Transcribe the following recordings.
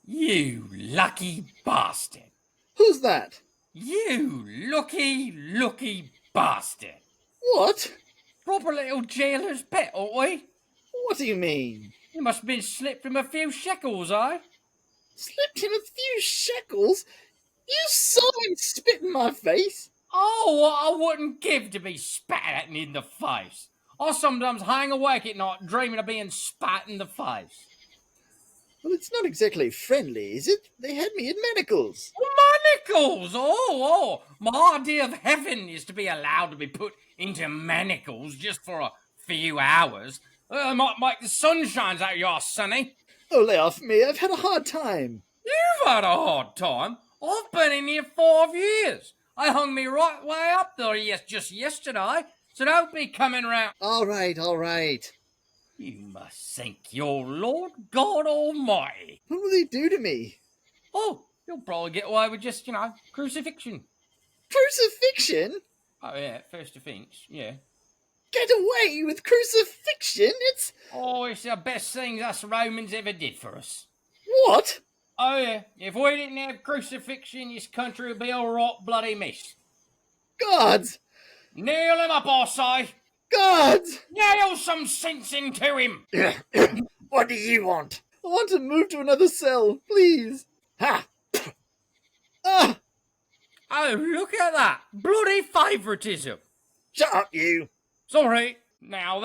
You lucky bastard. Who's that? You lucky bastard. What? Proper little jailer's pet, aren't we? What do you mean? You must have been slipped from a few shekels, eh? Slipped him a few shekels? You saw him spit in my face? Oh, what I wouldn't give to be spat at me in the face. I sometimes hang awake at night dreaming of being spat in the face. Well, it's not exactly friendly, is it? They had me in manacles. Manacles! Oh, my idea of heaven is to be allowed to be put into manacles just for a few hours. It might make the sunshines out of your sonny. Oh, lay off me. I've had a hard time. You've had a hard time. I've been in here 5 years. I hung me right way up there just yesterday, so don't be coming round. All right. You must thank your Lord God Almighty. What will they do to me? Oh, you'll probably get away with just, crucifixion. Crucifixion? Oh, yeah, first offence, yeah. Get away with crucifixion? It's the best thing us Romans ever did for us. what? Oh, yeah, if we didn't have crucifixion, this country would be a right bloody mess. Gods! Nail him up, I say. Gods! Nail some sense into him. What do you want? I want to move to another cell, please. Ha! Ah! Oh, look at that. Bloody favouritism. Shut up, you. Sorry. Now,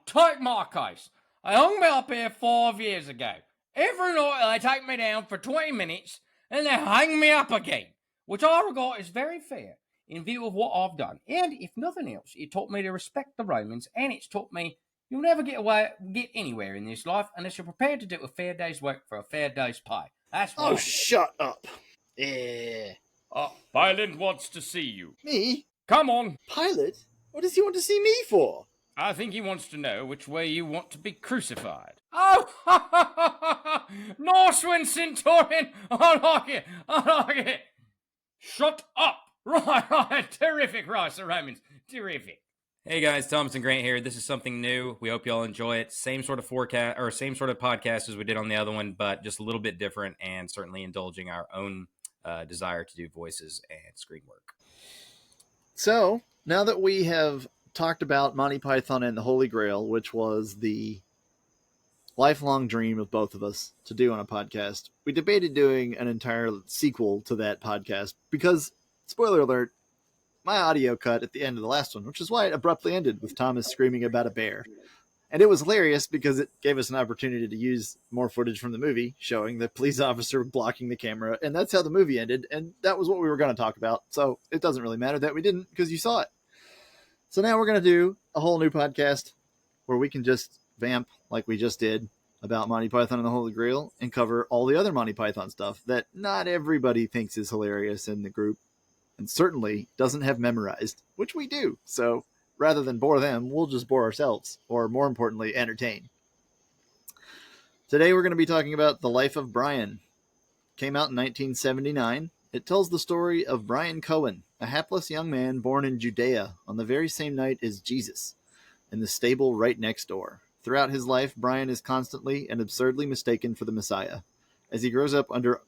take my case. I hung me up here 5 years ago. Every night they take me down for 20 minutes and they hang me up again, which I regard as very fair in view of what I've done. And if nothing else, it taught me to respect the Romans, and it's taught me you'll never get anywhere in this life unless you're prepared to do a fair day's work for a fair day's pay. That's what Oh, shut up. Yeah. Pilot wants to see you. Me? Come on. Pilot? What does he want to see me for? I think he wants to know which way you want to be crucified. Oh, nice one, Centurion. I like it. Shut up. Right. Terrific, right, Sir Romans. Terrific. Hey guys, Thomas and Grant here. This is something new. We hope you all enjoy it. Same sort of podcast as we did on the other one, but just a little bit different, and certainly indulging our own desire to do voices and screen work. So, now that we have talked about Monty Python and the Holy Grail, which was the lifelong dream of both of us to do on a podcast, we debated doing an entire sequel to that podcast because, spoiler alert, my audio cut at the end of the last one, which is why it abruptly ended with Thomas screaming about a bear. And it was hilarious because it gave us an opportunity to use more footage from the movie showing the police officer blocking the camera. And that's how the movie ended. And that was what we were going to talk about. So it doesn't really matter that we didn't because you saw it. So now we're going to do a whole new podcast where we can just vamp like we just did about Monty Python and the Holy Grail and cover all the other Monty Python stuff that not everybody thinks is hilarious in the group and certainly doesn't have memorized, which we do. So rather than bore them, we'll just bore ourselves, or more importantly, entertain. Today we're going to be talking about The Life of Brian. Came out in 1979. It tells the story of Brian Cohen, a hapless young man born in Judea on the very same night as Jesus, in the stable right next door. Throughout his life, Brian is constantly and absurdly mistaken for the Messiah. As he grows up under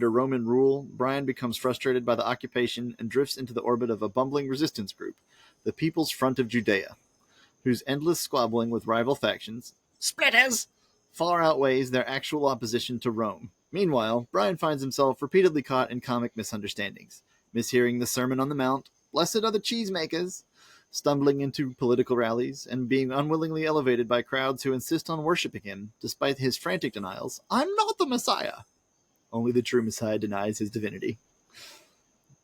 Roman rule, Brian becomes frustrated by the occupation and drifts into the orbit of a bumbling resistance group, the People's Front of Judea, whose endless squabbling with rival factions, splitters, far outweighs their actual opposition to Rome. Meanwhile, Brian finds himself repeatedly caught in comic misunderstandings, mishearing the Sermon on the Mount, blessed are the cheesemakers, stumbling into political rallies, and being unwillingly elevated by crowds who insist on worshipping him, despite his frantic denials. I'm not the Messiah. Only the true Messiah denies his divinity.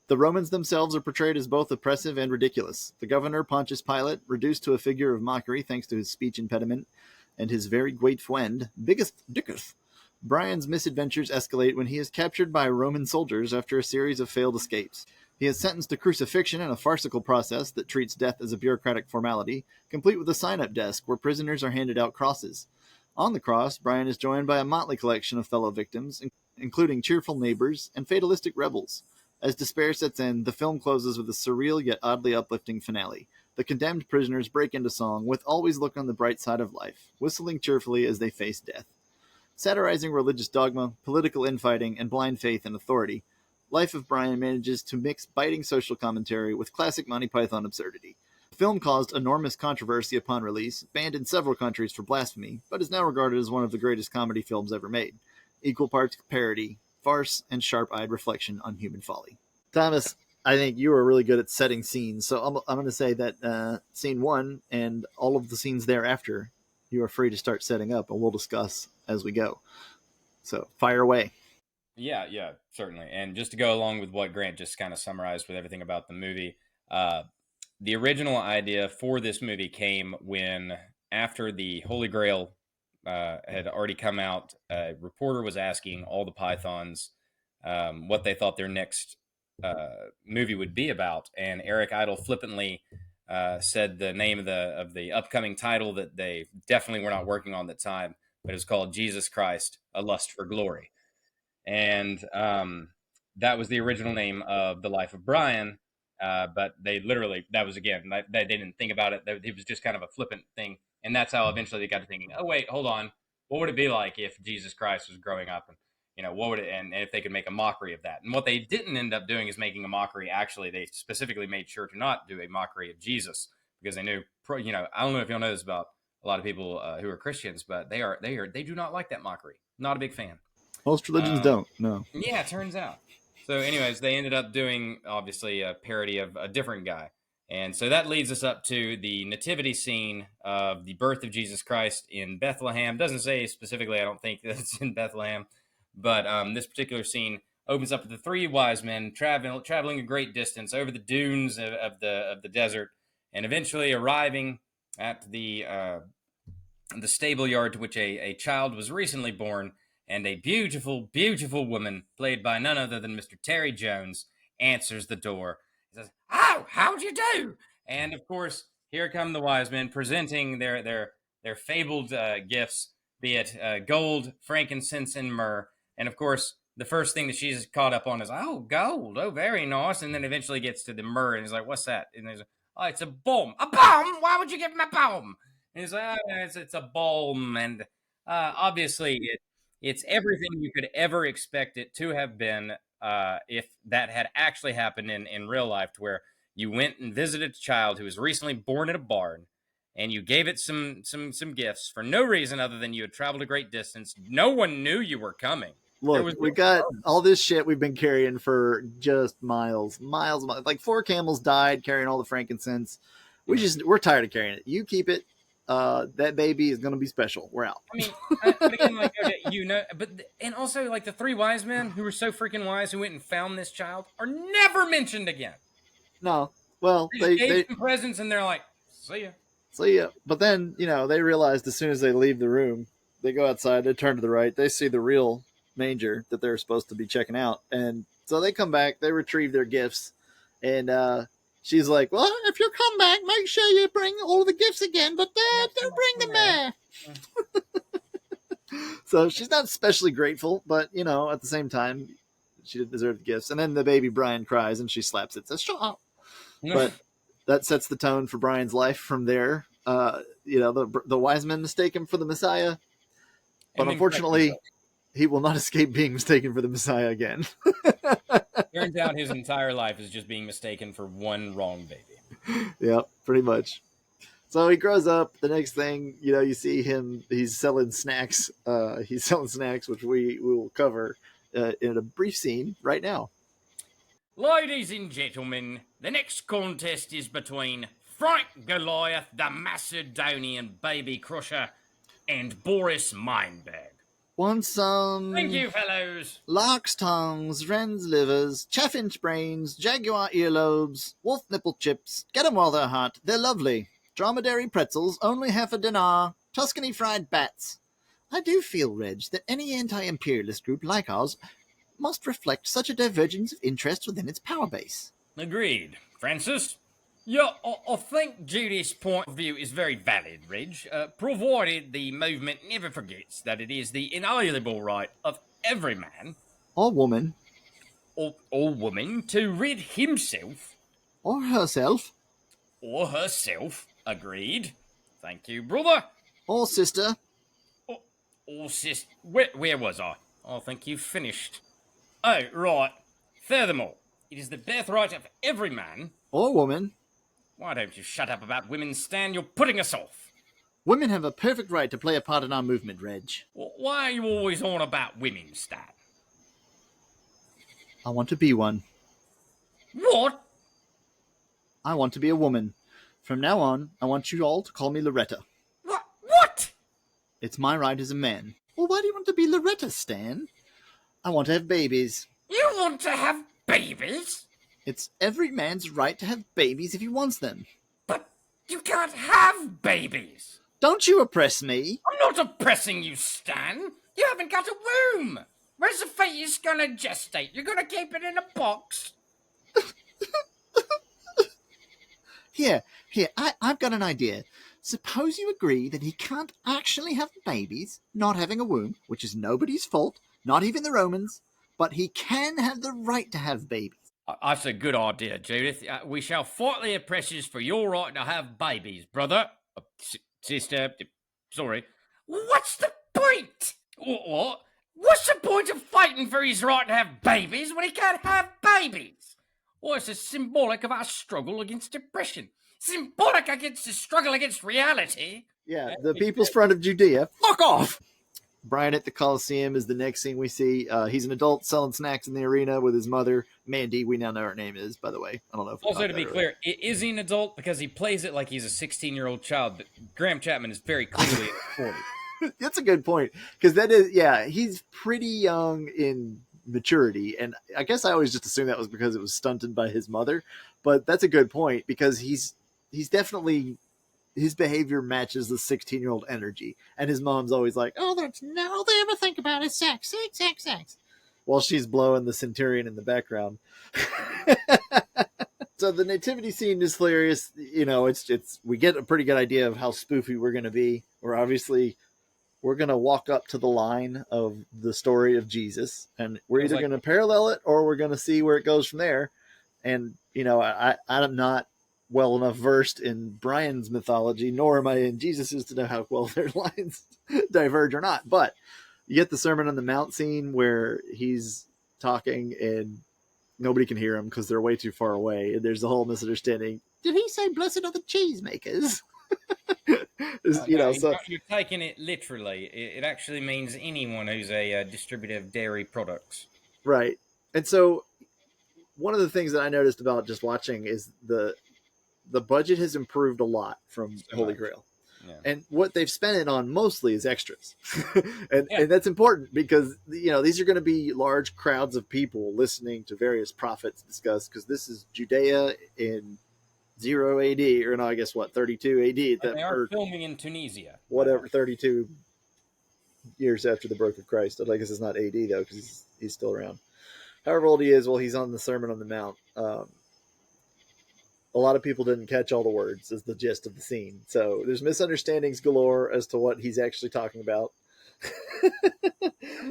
The Romans themselves are portrayed as both oppressive and ridiculous. The governor, Pontius Pilate, reduced to a figure of mockery thanks to his speech impediment, and his very great friend, Biggest Dicketh. Brian's misadventures escalate when he is captured by Roman soldiers after a series of failed escapes. He is sentenced to crucifixion in a farcical process that treats death as a bureaucratic formality, complete with a sign-up desk where prisoners are handed out crosses. On the cross, Brian is joined by a motley collection of fellow victims, including cheerful neighbors and fatalistic rebels. As despair sets in, the film closes with a surreal yet oddly uplifting finale. The condemned prisoners break into song with "Always Look on the Bright Side of Life," whistling cheerfully as they face death. Satirizing religious dogma, political infighting, and blind faith in authority, Life of Brian manages to mix biting social commentary with classic Monty Python absurdity. The film caused enormous controversy upon release, banned in several countries for blasphemy, but is now regarded as one of the greatest comedy films ever made. Equal parts parody, farce, and sharp-eyed reflection on human folly. Thomas, I think you are really good at setting scenes, so I'm going to say that scene 1 and all of the scenes thereafter, you are free to start setting up, and we'll discuss as we go. So, fire away. Yeah, certainly. And just to go along with what Grant just kind of summarized with everything about the movie, the original idea for this movie came when, after the Holy Grail had already come out, a reporter was asking all the Pythons what they thought their next movie would be about, and Eric Idle flippantly said the name of the upcoming title that they definitely were not working on at the time, but it was called Jesus Christ: A Lust for Glory. And that was the original name of The Life of Brian, but they literally, that was, again, they didn't think about it. It was just kind of a flippant thing, and that's how eventually they got to thinking, oh wait, hold on, what would it be like if Jesus Christ was growing up, and what would it, and if they could make a mockery of that. And what they didn't end up doing is making a mockery. Actually, they specifically made sure to not do a mockery of Jesus, because they knew, I don't know if y'all know this about a lot of people who are Christians, but they do not like that mockery. Not a big fan. Most religions don't, no. Yeah, it turns out. So anyways, they ended up doing, obviously, a parody of a different guy. And so that leads us up to the nativity scene of the birth of Jesus Christ in Bethlehem. Doesn't say specifically, I don't think that it's in Bethlehem, but this particular scene opens up with the three wise men traveling a great distance over the dunes of the desert, and eventually arriving at the stable yard to which a child was recently born. And a beautiful, beautiful woman, played by none other than Mr. Terry Jones, answers the door. He says, "Oh, how'd you do?" And of course, here come the wise men presenting their fabled gifts, be it gold, frankincense, and myrrh. And of course, the first thing that she's caught up on is, "Oh, gold, oh, very nice." And then eventually gets to the myrrh, and he's like, "What's that?" And he's like, "Oh, it's a bomb." "A bomb? Why would you give him a bomb?" And he's like, "Oh, it's a bomb." And obviously, it's everything you could ever expect it to have been if that had actually happened in real life, to where you went and visited a child who was recently born in a barn, and you gave it some gifts for no reason other than you had traveled a great distance. No one knew you were coming. Look, we got all this shit we've been carrying for just miles. Like 4 camels died carrying all the frankincense. We're tired of carrying it. You keep it. That baby is going to be special. We're out. I mean, but again, like, and also, like, the 3 wise men who were so freaking wise who went and found this child are never mentioned again. No, well, they gave some presents and they're like, "See ya." But then, they realized as soon as they leave the room, they go outside, they turn to the right, they see the real manger that they're supposed to be checking out, and so they come back, they retrieve their gifts, and she's like, "Well, if you come back, make sure you bring all the gifts again, but don't bring them there." So she's not especially grateful, but, at the same time, she didn't deserve the gifts. And then the baby Brian cries, and she slaps it, says, "Shut up." But that sets the tone for Brian's life from there. The wise men mistake him for the Messiah, but unfortunately, he will not escape being mistaken for the Messiah again. Turns out his entire life is just being mistaken for one wrong baby. Yeah, pretty much. So he grows up. The next thing, you see him, he's selling snacks. Which we will cover in a brief scene right now. Ladies and gentlemen, the next contest is between Frank Goliath, the Macedonian baby crusher, and Boris Mindbag. Want some... Thank you, fellows. Lark's tongues, wren's livers, chaffinch brains, jaguar earlobes, wolf nipple chips. Get 'em while they're hot. They're lovely. Dromedary pretzels, only half a dinar. Tuscany fried bats. I do feel, Reg, that any anti-imperialist group like ours must reflect such a divergence of interest within its power base. Agreed. Francis? Yeah, I think Judy's point of view is very valid, Reg, provided the movement never forgets that it is the inalienable right of every man, or woman, or woman, to rid himself, or herself, agreed, thank you, brother, or sister, Where was I? I think you finished. Oh, right. Furthermore, it is the birthright of every man. Or woman. Why don't you shut up about women, Stan? You're putting us off. Women have a perfect right to play a part in our movement, Reg. Why are you always on about women, Stan? I want to be one. What? I want to be a woman. From now on, I want you all to call me Loretta. What? It's my right as a man. Well, why do you want to be Loretta, Stan? I want to have babies. You want to have babies? It's every man's right to have babies if he wants them. But you can't have babies. Don't you oppress me. I'm not oppressing you, Stan. You haven't got a womb. Where's the fetus gonna gestate? You're gonna keep it in a box? Here, I've got an idea. Suppose you agree that he can't actually have babies, not having a womb, which is nobody's fault, not even the Romans, but he can have the right to have babies. That's a good idea, Judith. We shall fight the oppressors for your right to have babies, brother. Sister, sorry. What's the point? What? What's the point of fighting for his right to have babies when he can't have babies? Well, it's a symbolic of our struggle against oppression. Symbolic against the struggle against reality. Yeah, the People's Front of Judea. Fuck off! Brian at the Coliseum is the next scene we see. He's an adult selling snacks in the arena with his mother, Mandy. We now know her name is, by the way. I don't know if also, to be clear, is he an adult? Because he plays it like he's a 16-year-old child, but Graham Chapman is very clearly 40. That's a good point. Because that is, yeah, he's pretty young in maturity. And I guess I always just assumed that was because it was stunted by his mother. But that's a good point because he's definitely, his behavior matches the 16-year-old energy. And his mom's always like, oh, that's not all they ever think about is sex. While she's blowing the centurion in the background. So the nativity scene is hilarious. You know, it's we get a pretty good idea of how spoofy we're going to be. We're going to walk up to the line of the story of Jesus, and we're either going to parallel it or we're going to see where it goes from there. And, you know, I'm not well enough versed in Brian's mythology, nor am I in Jesus's to know how well their lines diverge or not. But you get the Sermon on the Mount scene where he's talking and nobody can hear him because they're way too far away. And there's a whole misunderstanding. Did he say, blessed are the cheesemakers? You know, so you're taking it literally. It actually means anyone who's a distributor of dairy products. Right. And so one of the things that I noticed about just watching is the budget has improved a lot from Holy Grail. Yeah. And what they've spent it on mostly is extras. And that's important because, you know, these are going to be large crowds of people listening to various prophets discuss, because this is Judea in 0 AD, or no, I guess what, 32 AD. They are filming in Tunisia. Whatever, 32 years after the birth of Christ. I guess it's not AD, though, because he's still around. However old he is, well, he's on the Sermon on the Mount. A lot of people didn't catch all the words, is the gist of the scene. So there's misunderstandings galore as to what he's actually talking about.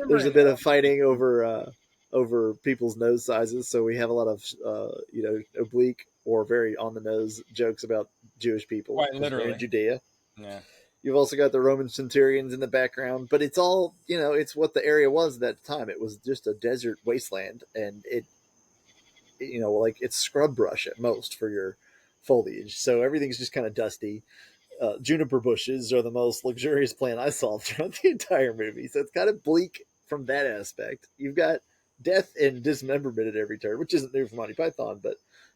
There's a bit of fighting over people's nose sizes. So we have a lot of, oblique or very on the nose jokes about Jewish people. Quite literally. In Judea. Yeah. You've also got the Roman centurions in the background, but it's all, you know, it's what the area was at that time. It was just a desert wasteland, and it's scrub brush at most for your foliage. So everything's just kind of dusty. Juniper bushes are the most luxurious plant I saw throughout the entire movie. So it's kind of bleak from that aspect. You've got death and dismemberment at every turn, which isn't new for Monty Python, but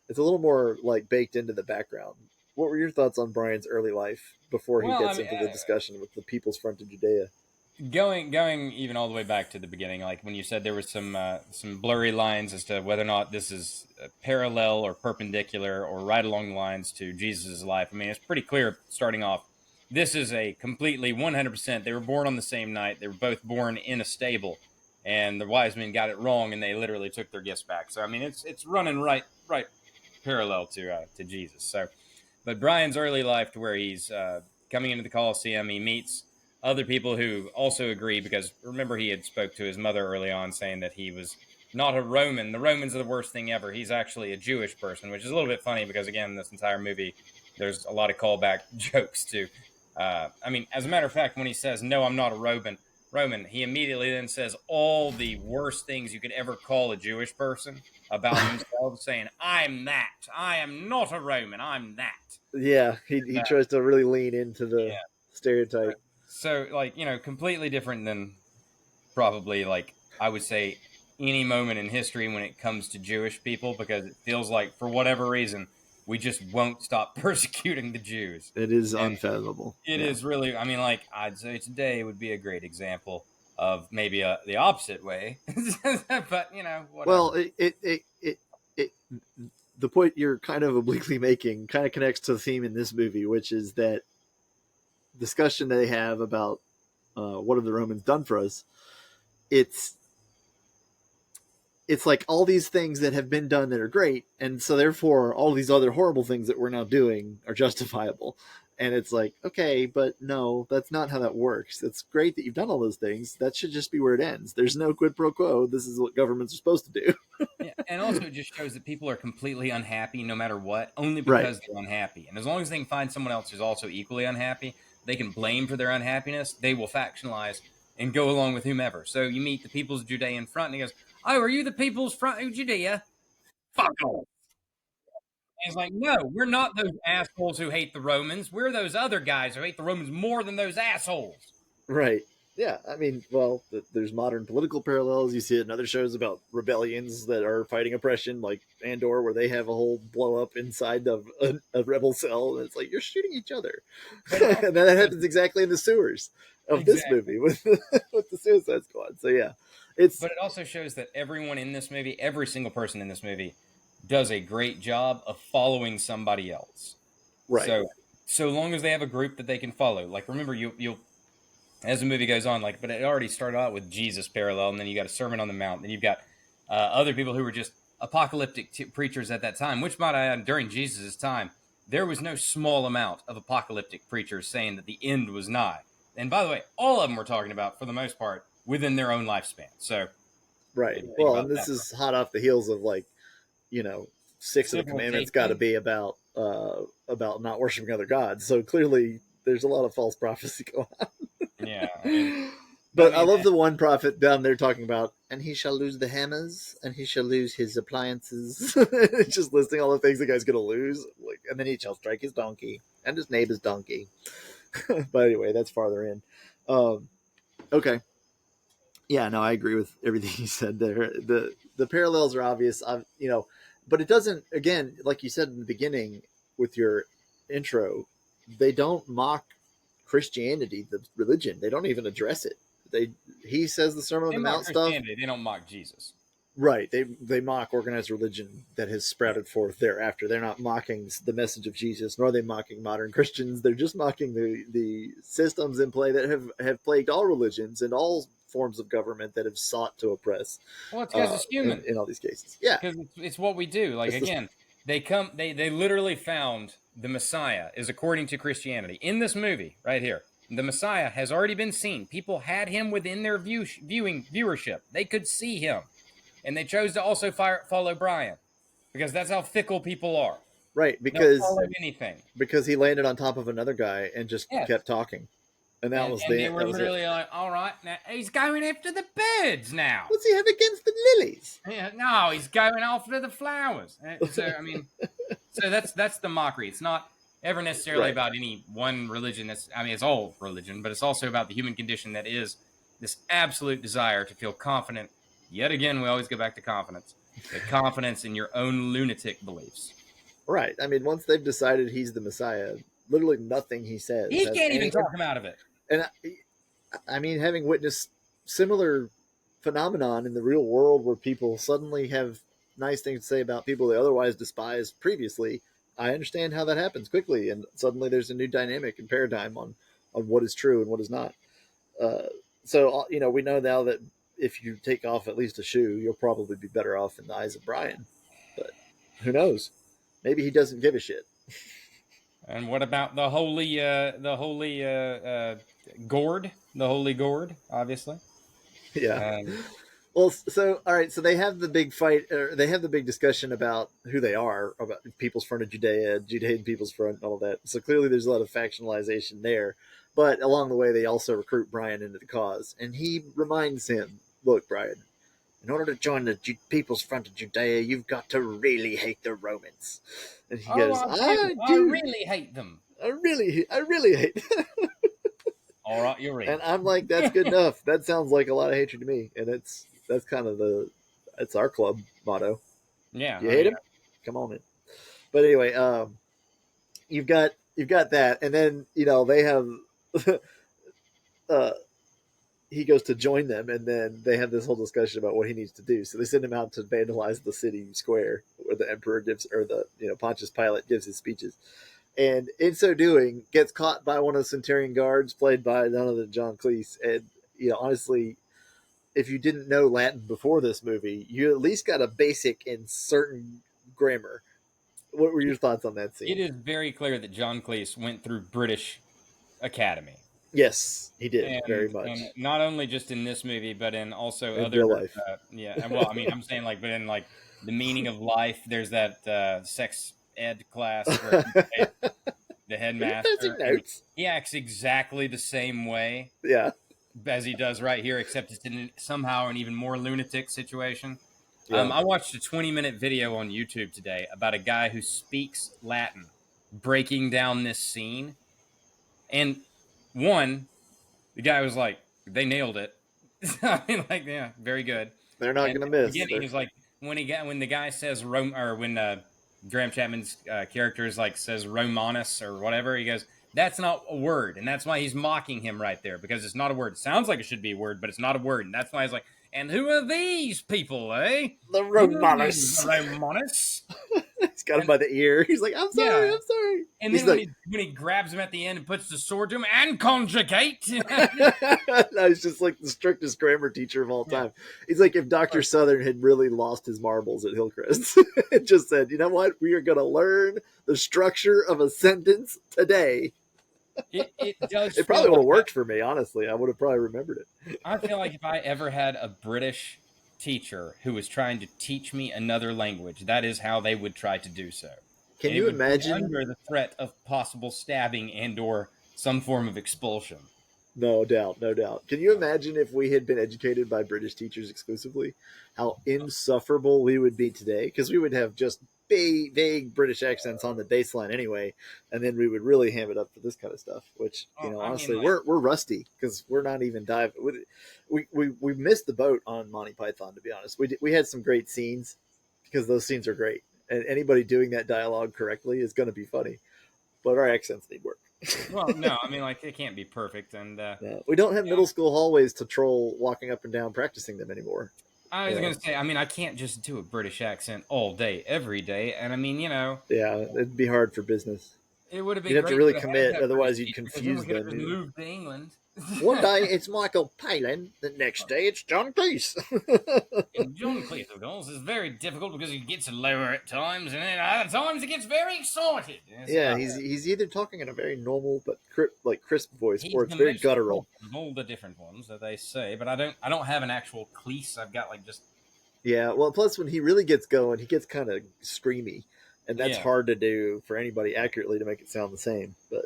it's a little more like baked into the background. What were your thoughts on Brian's early life before he gets into the discussion with the People's Front of Judea? Going even all the way back to the beginning, like when you said there was some blurry lines as to whether or not this is parallel or perpendicular or right along the lines to Jesus' life. I mean, it's pretty clear starting off. This is a completely 100%. They were born on the same night. They were both born in a stable, and the wise men got it wrong, and they literally took their gifts back. So I mean, it's running right parallel to Jesus. So, but Brian's early life, to where he's coming into the Coliseum, he meets other people who also agree, because remember he had spoke to his mother early on saying that he was not a Roman. The Romans are the worst thing ever. He's actually a Jewish person, which is a little bit funny because, again, this entire movie, there's a lot of callback jokes to. I mean, as a matter of fact, when he says, no, I'm not a Roman, Roman, he immediately then says all the worst things you could ever call a Jewish person about themselves, saying, I'm that. I am not a Roman. I'm that. Yeah, he tries to really lean into the Yeah. stereotype. So, like, completely different than probably, like, I would say any moment in history when it comes to Jewish people, because it feels like, for whatever reason, we just won't stop persecuting the Jews. It is And unfathomable. it Yeah. is really, I mean, like, I'd say today would be a great example of maybe the opposite way. But, whatever. Well, it the point you're kind of obliquely making kind of connects to the theme in this movie, which is that discussion they have about what have the Romans done for us. It's like all these things that have been done that are great, and so therefore all these other horrible things that we're now doing are justifiable. And it's like, okay, but no, that's not how that works. It's great that you've done all those things. That should just be where it ends. There's no quid pro quo. This is what governments are supposed to do. Yeah, and also it just shows that people are completely unhappy no matter what, only Right. because they're unhappy. And as long as they can find someone else who's also equally unhappy, they can blame for their unhappiness, they will factionalize and go along with whomever. So you meet the People's Judean Front, and he goes, oh, are you the People's Front of Judea? Fuck off. And he's like, no, we're not those assholes who hate the Romans. We're those other guys who hate the Romans more than those assholes. Right. Yeah. I mean, well, there's modern political parallels. You see it in other shows about rebellions that are fighting oppression, like Andor, where they have a whole blow up inside of a rebel cell. And it's like, you're shooting each other. And that happens exactly in the sewers of this movie with the Suicide Squad. So, yeah. But it also shows that everyone in this movie, every single person in this movie, does a great job of following somebody else. Right. So long as they have a group that they can follow. Like, remember, you'll as the movie goes on, like, but it already started out with Jesus parallel, and then you got a Sermon on the Mount, then you've got other people who were just apocalyptic preachers at that time, which might I add, during Jesus' time, there was no small amount of apocalyptic preachers saying that the end was nigh. And by the way, all of them were talking about, for the most part, within their own lifespan. So, right. Well, and this is hot off the heels of, like, 6 of the commandments got to be about not worshiping other gods. So clearly, there's a lot of false prophecy going on. Yeah. But I love the one prophet down there talking about, and he shall lose the hammers, and he shall lose his appliances. Just listing all the things the guy's going to lose. Like, and then he shall strike his donkey and his neighbor's donkey. But anyway, that's farther in. Okay. Yeah, no, I agree with everything you said there. The parallels are obvious, but it doesn't, again, like you said in the beginning with your intro, they don't mock Christianity, the religion. They don't even address it. He says the Sermon on the Mount stuff. They don't mock Jesus. Right. They mock organized religion that has sprouted forth thereafter. They're not mocking the message of Jesus, nor are they mocking modern Christians. They're just mocking the systems in play that have plagued all religions and all forms of government that have sought to oppress. Well, it's because it's human in all these cases. Yeah, because it's what we do. Like, again, they literally found the Messiah is according to Christianity in this movie right here. The Messiah has already been seen. People had him within their viewership. They could see him. And they chose to also follow Brian because that's how fickle people are. Right, because he landed on top of another guy and just kept talking. And that was they were literally like, all right, now he's going after the birds now. What's he have against the lilies? Yeah, no, he's going after the flowers. So, I mean, that's the mockery. It's not ever necessarily about any one religion. It's all religion, but it's also about the human condition that is this absolute desire to feel confident. Yet again, we always go back to confidence. The confidence in your own lunatic beliefs. Right. I mean, once they've decided he's the Messiah, literally nothing he says. He can't even talk him out of it. And I mean, having witnessed similar phenomenon in the real world where people suddenly have nice things to say about people they otherwise despised previously, I understand how that happens quickly. And suddenly there's a new dynamic and paradigm on what is true and what is not. So, we know now that if you take off at least a shoe, you'll probably be better off in the eyes of Brian. But who knows? Maybe he doesn't give a shit. And what about the holy gourd? The holy gourd, obviously. Yeah. Well, so all right, so they have the big fight, or they have the big discussion about who they are, about People's Front of Judea, Judean People's Front, and all that. So clearly, there's a lot of factionalization there. But along the way, they also recruit Brian into the cause, and he reminds him, "Look, Brian, in order to join the People's Front of Judea, you've got to really hate the Romans." And he Oh, goes, I do. "I I do. really hate them. I really hate." All right, you're in. And I'm like, "That's good enough. That sounds like a lot of hatred to me." And that's kind of that's our club motto. Yeah, You hate him? Come on in. But anyway, you've got that, and then they have uh, he goes to join them, and then they have this whole discussion about what he needs to do. So they send him out to vandalize the city square where the emperor gives, or the Pontius Pilate gives his speeches, and in so doing, gets caught by one of the Centurion guards, played by none other than John Cleese. And honestly, if you didn't know Latin before this movie, you at least got a basic in certain grammar. What were your thoughts on that scene? It is very clear that John Cleese went through British Academy. Yes, he did, very much. And not only just in this movie, but in also in other real life. Yeah, well, I mean, I'm saying but in the meaning of life, there's that sex ed class where the headmaster, he acts exactly the same way. Yeah. As he does right here, except it's in somehow an even more lunatic situation. Yeah. I watched a 20-minute video on YouTube today about a guy who speaks Latin breaking down this scene. And the guy was like, they nailed it. I mean, yeah, very good. They're not going to miss. He's like, when the guy says when Graham Chapman's character is says Romanus or whatever, he goes, that's not a word, and that's why he's mocking him right there, because it's not a word. It sounds like it should be a word, but it's not a word, and that's why he's like, and who are these people, eh? The Romanus. Romanus. He's got him by the ear. He's like, I'm sorry, I'm sorry. And then when he grabs him at the end and puts the sword to him and conjugate. No, he's just like the strictest grammar teacher of all time. He's like if Dr. Southern had really lost his marbles at Hillcrest and just said, you know what? We are going to learn the structure of a sentence today. It does. It probably would have worked for me, honestly. I would have probably remembered it. I feel like if I ever had a British teacher who was trying to teach me another language, that is how they would try to do so. Can you imagine? Under the threat of possible stabbing and/or some form of expulsion. No doubt, no doubt. Can you imagine if we had been educated by British teachers exclusively, how insufferable we would be today? Because we would have just vague British accents on the baseline anyway, and then we would really ham it up for this kind of stuff. Which honestly, we're rusty because we're not even diving. We missed the boat on Monty Python, to be honest. We had some great scenes because those scenes are great, and anybody doing that dialogue correctly is going to be funny. But our accents need work. Well, no, I mean, it can't be perfect, and we don't have middle school hallways to troll walking up and down practicing them anymore. I was going to say, I mean, I can't just do a British accent all day, every day, and I mean, yeah, it'd be hard for business. It would have been. You'd have to really commit, otherwise you'd confuse them. Move to England. One day it's Michael Palin, the next day it's John Cleese. And John Cleese, of course, is very difficult because he gets lower at times, and then at times he gets very excited. Yeah, he's either talking in a very normal but crisp voice, or it's very guttural. Of all the different ones that they say, but I don't have an actual Cleese. I've got just. Yeah, well, plus when he really gets going, he gets kind of screamy, and that's hard to do for anybody accurately to make it sound the same. But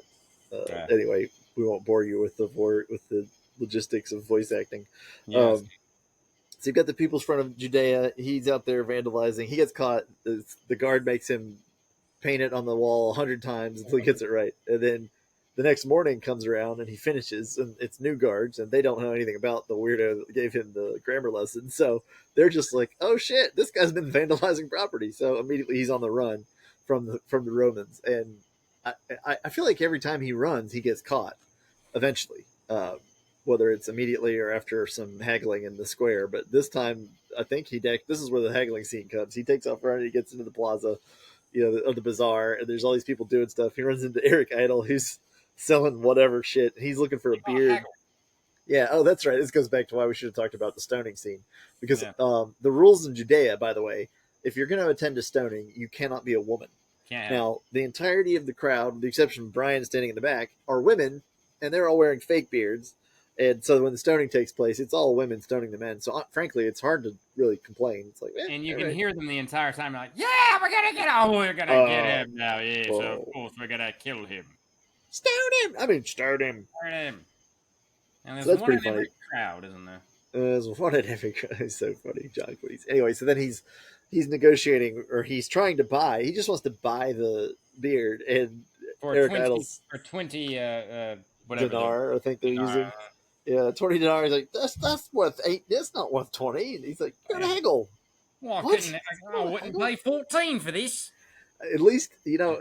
anyway. We won't bore you with the logistics of voice acting. Yes. So you've got the People's Front of Judea. He's out there vandalizing. He gets caught. The guard makes him paint it on the wall 100 times until he gets it right. And then the next morning comes around and he finishes, and it's new guards, and they don't know anything about the weirdo that gave him the grammar lesson. So they're just like, oh shit, this guy's been vandalizing property. So immediately he's on the run from the Romans. And I feel like every time he runs, he gets caught. Eventually, whether it's immediately or after some haggling in the square. But this time, I think this is where the haggling scene comes. He takes off running, he gets into the plaza, of the bazaar, and there's all these people doing stuff. He runs into Eric Idle, who's selling whatever shit. He's looking for a beard. Yeah, oh, that's right. This goes back to why we should have talked about the stoning scene. Because the rules in Judea, by the way, if you're going to attend a stoning, you cannot be a woman. Now, the entirety of the crowd, with the exception of Brian standing in the back, are women, and they're all wearing fake beards. And so when the stoning takes place, it's all women stoning the men. So frankly, it's hard to really complain. It's like, and you can hear them the entire time. Like, yeah, we're going to get him now. Yes, of course, we're going to kill him. Stone him! I mean, stone him. Stone him. And So there's that's one pretty in funny. every crowd, isn't there? There's one in every. It's so funny, John Cleese. Anyway, so then he's negotiating, or he's trying to buy. He just wants to buy the beard, and For Eric 20, Idle's for 20, whatever the dinar, I think they're dinar. using. Yeah, $20. He's like, that's worth 8. That's not worth 20. And he's like, you're gonna haggle. Well, What? I wouldn't pay 14 for this. At least,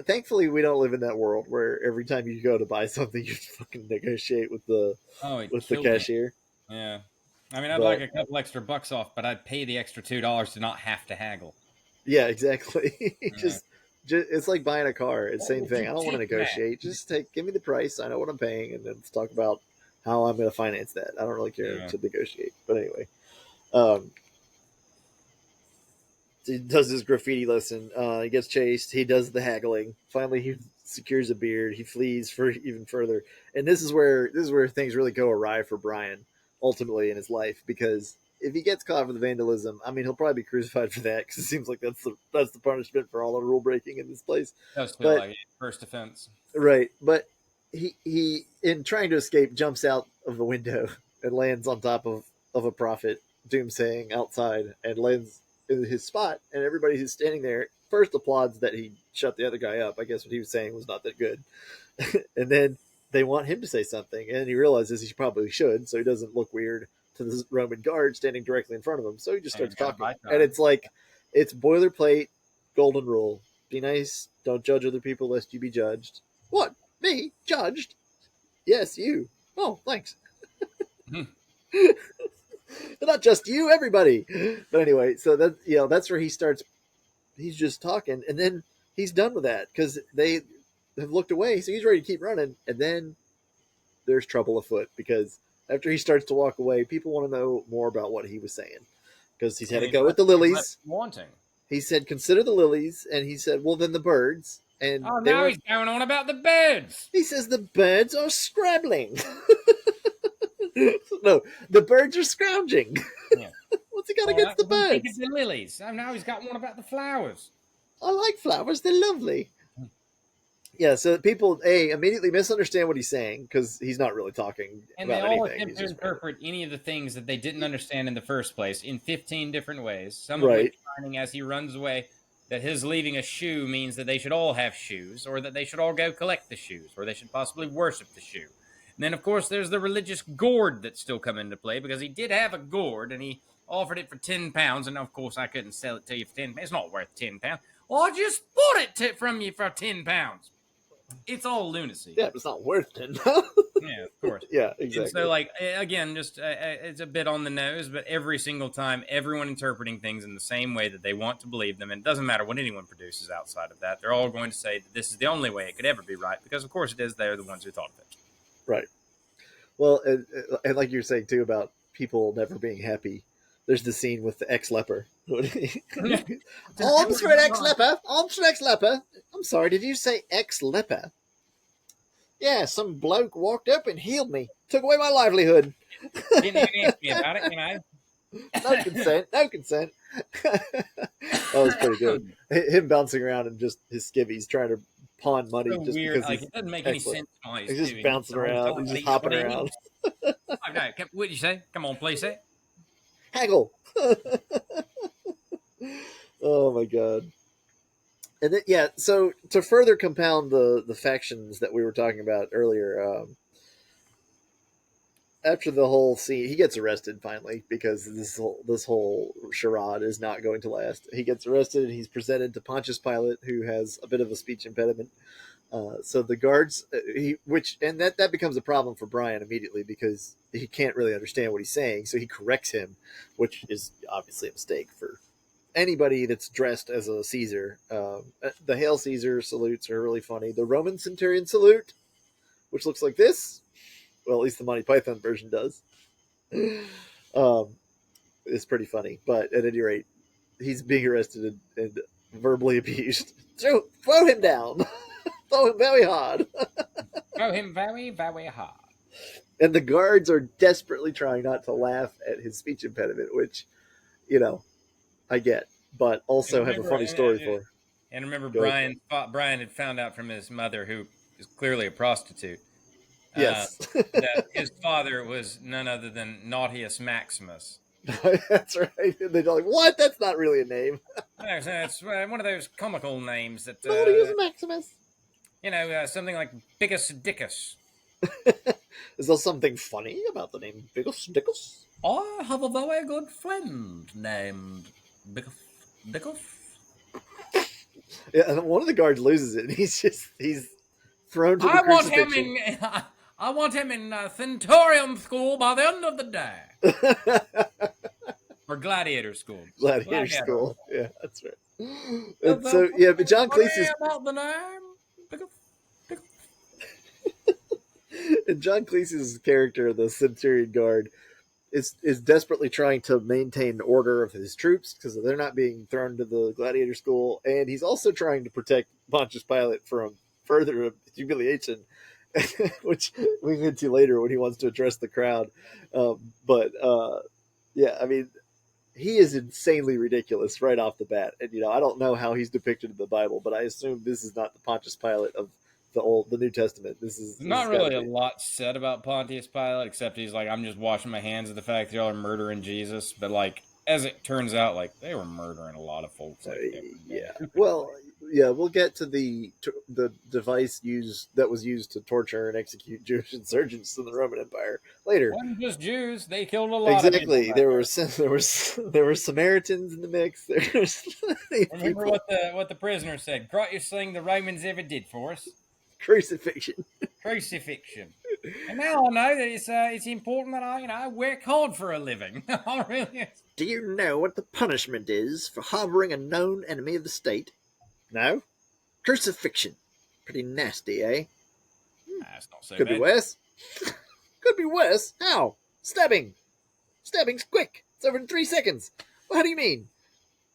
thankfully we don't live in that world where every time you go to buy something, you fucking negotiate with the Oh, it with the killed me. cashier. Yeah. I mean, I'd But- like a couple extra bucks off, but I'd pay the extra $2 to not have to haggle. Yeah, exactly. just it's like buying a car. It's the same thing. I don't want to negotiate. Just give me the price. I know what I'm paying, and then let's talk about how I'm going to finance that. I don't really care to negotiate. But anyway, he does his graffiti lesson. He gets chased. He does the haggling. Finally, he secures a beard. He flees for even further. And this is where things really go awry for Brian ultimately in his life, because if he gets caught for the vandalism, I mean, he'll probably be crucified for that, because it seems like that's the punishment for all the rule breaking in this place. Does feel like first offense, right? But he in trying to escape jumps out of the window and lands on top of a prophet doomsaying outside, and lands in his spot, and everybody who's standing there first applauds that he shut the other guy up. I guess what he was saying was not that good. And then they want him to say something, and he realizes he probably should, so he doesn't look weird to the Roman guard standing directly in front of him. So he just starts talking, and it's like, it's boilerplate golden rule: be nice, don't judge other people lest you be judged. What? Me? Judged? Yes, you. Oh, thanks. Not just you, everybody. But anyway, so that's where he starts. He's just talking, and then he's done with that because they have looked away, so he's ready to keep running. And then there's trouble afoot, because after he starts to walk away, people want to know more about what he was saying, because he's had a go at the lilies. He said, "Consider the lilies," and he said, "Well, then the birds." And now he's going on about the birds. He says the birds are scrabbling. No, the birds are scrounging. Yeah. What's he got against the birds? It's the lilies. Now he's got one about the flowers. I like flowers. They're lovely. Yeah, so people immediately misunderstand what he's saying, because he's not really talking and about they all anything. attempt to interpret any of the things that they didn't understand in the first place in 15 different ways. Some of which finding as he runs away that his leaving a shoe means that they should all have shoes, or that they should all go collect the shoes, or they should possibly worship the shoe. And then, of course, there's the religious gourd that's still come into play, because he did have a gourd, and he offered it for £10, and of course I couldn't sell it to you for £10. It's not worth £10. Well, I just bought it from you for £10. It's all lunacy. Yeah, but it's not worth £10. Yeah, of course. Yeah, exactly. And so, like, again, just it's a bit on the nose, but every single time, everyone interpreting things in the same way that they want to believe them, and it doesn't matter what anyone produces outside of that, they're all going to say that this is the only way it could ever be right, because, of course, it is. They're the ones who thought of it. Right. Well, and like you're saying, too, about people never being happy, there's the scene with the ex-leper. Alms for an ex-leper! Alms for an ex-leper! I'm sorry, did you say ex-leper? Yeah, some bloke walked up and healed me. Took away my livelihood. Didn't even ask me about it, No consent. No consent. That was pretty good. Him bouncing around and just his skivvies trying to pawn money. So just weird. because Like, it doesn't make any sense. He's just bouncing around. He's just hopping around. Okay, what did you say? Come on, please say. Haggle. Oh my god. And then, so to further compound the factions that we were talking about earlier, after the whole scene, he gets arrested finally, because this whole charade is not going to last. He gets arrested and he's presented to Pontius Pilate, who has a bit of a speech impediment. So the guards, that becomes a problem for Brian immediately, because he can't really understand what he's saying. So he corrects him, which is obviously a mistake for anybody that's dressed as a Caesar. The Hail Caesar salutes are really funny. The Roman centurion salute, which looks like this, well, at least the Monty Python version does, is pretty funny. But at any rate, he's being arrested and verbally abused. Throw him down. Throw him very hard. Throw him very, very hard. And the guards are desperately trying not to laugh at his speech impediment, which, I get, but also have a funny story for. And remember, Brian had found out from his mother, who is clearly a prostitute. Yes. That his father was none other than Nautius Maximus. That's right. And they're like, what? That's not really a name. It's one of those comical names that, Claudius Maximus. something like Bickus Dickus. Is there something funny about the name Bickus Dickus? I have a very good friend named Bickus Dickus. Yeah, and one of the guards loses it, and he's thrown to the I want crucifixion. him in. I want him in Centurion school by the end of the day, or Gladiator school. Gladiator school. Yeah, that's right. But John Cleese's about the name. and John Cleese's character, the Centurion guard, is desperately trying to maintain order of his troops because they're not being thrown to the gladiator school, and he's also trying to protect Pontius Pilate from further humiliation, which we get to later when he wants to address the crowd. Yeah, I mean, he is insanely ridiculous right off the bat, and I don't know how he's depicted in the Bible, but I assume this is not the Pontius Pilate of the New Testament. This Not really a lot said about Pontius Pilate, except he's like, I'm just washing my hands of the fact that y'all are murdering Jesus. But like, as it turns out, like they were murdering a lot of folks. Yeah. Well, yeah, we'll get to the device that was used to torture and execute Jewish insurgents in the Roman Empire later. It wasn't just Jews; they killed a lot. Exactly. There were Samaritans in the mix. Remember what the prisoner said? Greatest thing the Romans ever did for us. Crucifixion. And now I know that it's important that I work hard for a living. Really. Do you know what the punishment is for harboring a known enemy of the state? No? Crucifixion. Pretty nasty, eh? That's not so Could bad. be worse. Could be worse. How? Stabbing. Stabbing's quick. It's over in 3 seconds. Well, how do you mean?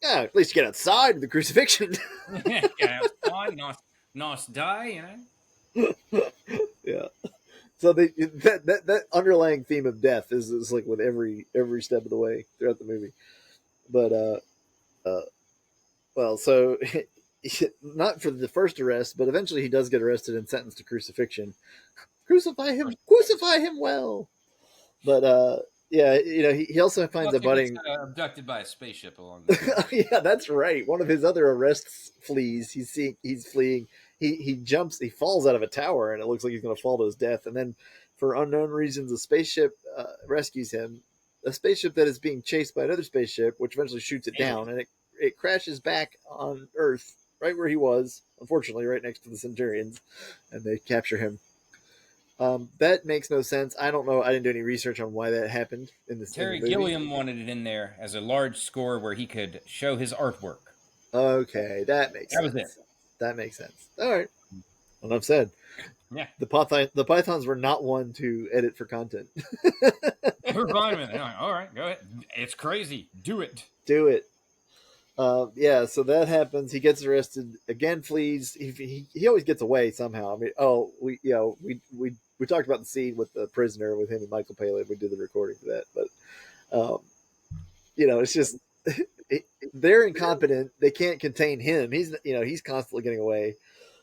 Oh, at least you get outside of the crucifixion. Get outside, nice day, Yeah. So that underlying theme of death is like with every step of the way throughout the movie. But well, so not for the first arrest, but eventually he does get arrested and sentenced to crucifixion. Crucify him well. But yeah, he also finds a budding. Abducted by a spaceship along the way. Yeah, that's right. One of his other arrests flees. He's fleeing. He jumps. He falls out of a tower, and it looks like he's going to fall to his death. And then, for unknown reasons, a spaceship rescues him. A spaceship that is being chased by another spaceship, which eventually shoots it down, and it crashes back on Earth, right where he was. Unfortunately, right next to the Centurions, and they capture him. That makes no sense. I don't know. I didn't do any research on why that happened in this. Terry Gilliam wanted it in there as a large score where he could show his artwork. Okay, that makes sense. That was it. That makes sense. All right. Enough said. Yeah. The Pythons were not one to edit for content. They were fine with it. Like, all right, go ahead. It's crazy. Do it. Do it. Yeah, so that happens. He gets arrested again. Flees. He always gets away somehow. I mean, we talked about the scene with the prisoner with him and Michael Palin. We did the recording for that, but it's just they're incompetent. They can't contain him. He's constantly getting away.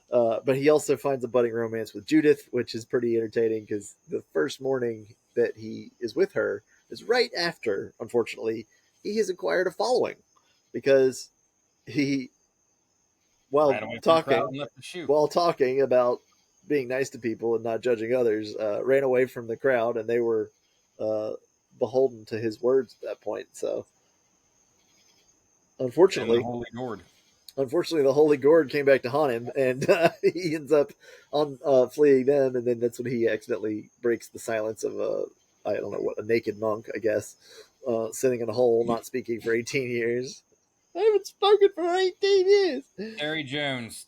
But he also finds a budding romance with Judith, which is pretty entertaining because the first morning that he is with her is right after, unfortunately, he has acquired a following because while talking about being nice to people and not judging others, ran away from the crowd, and they were beholden to his words at that point. So, unfortunately, the Holy Gourd came back to haunt him, and he ends up on fleeing them, and then that's when he accidentally breaks the silence of a naked monk, I guess, sitting in a hole, not speaking for 18 years. I haven't spoken for 18 years. Terry Jones.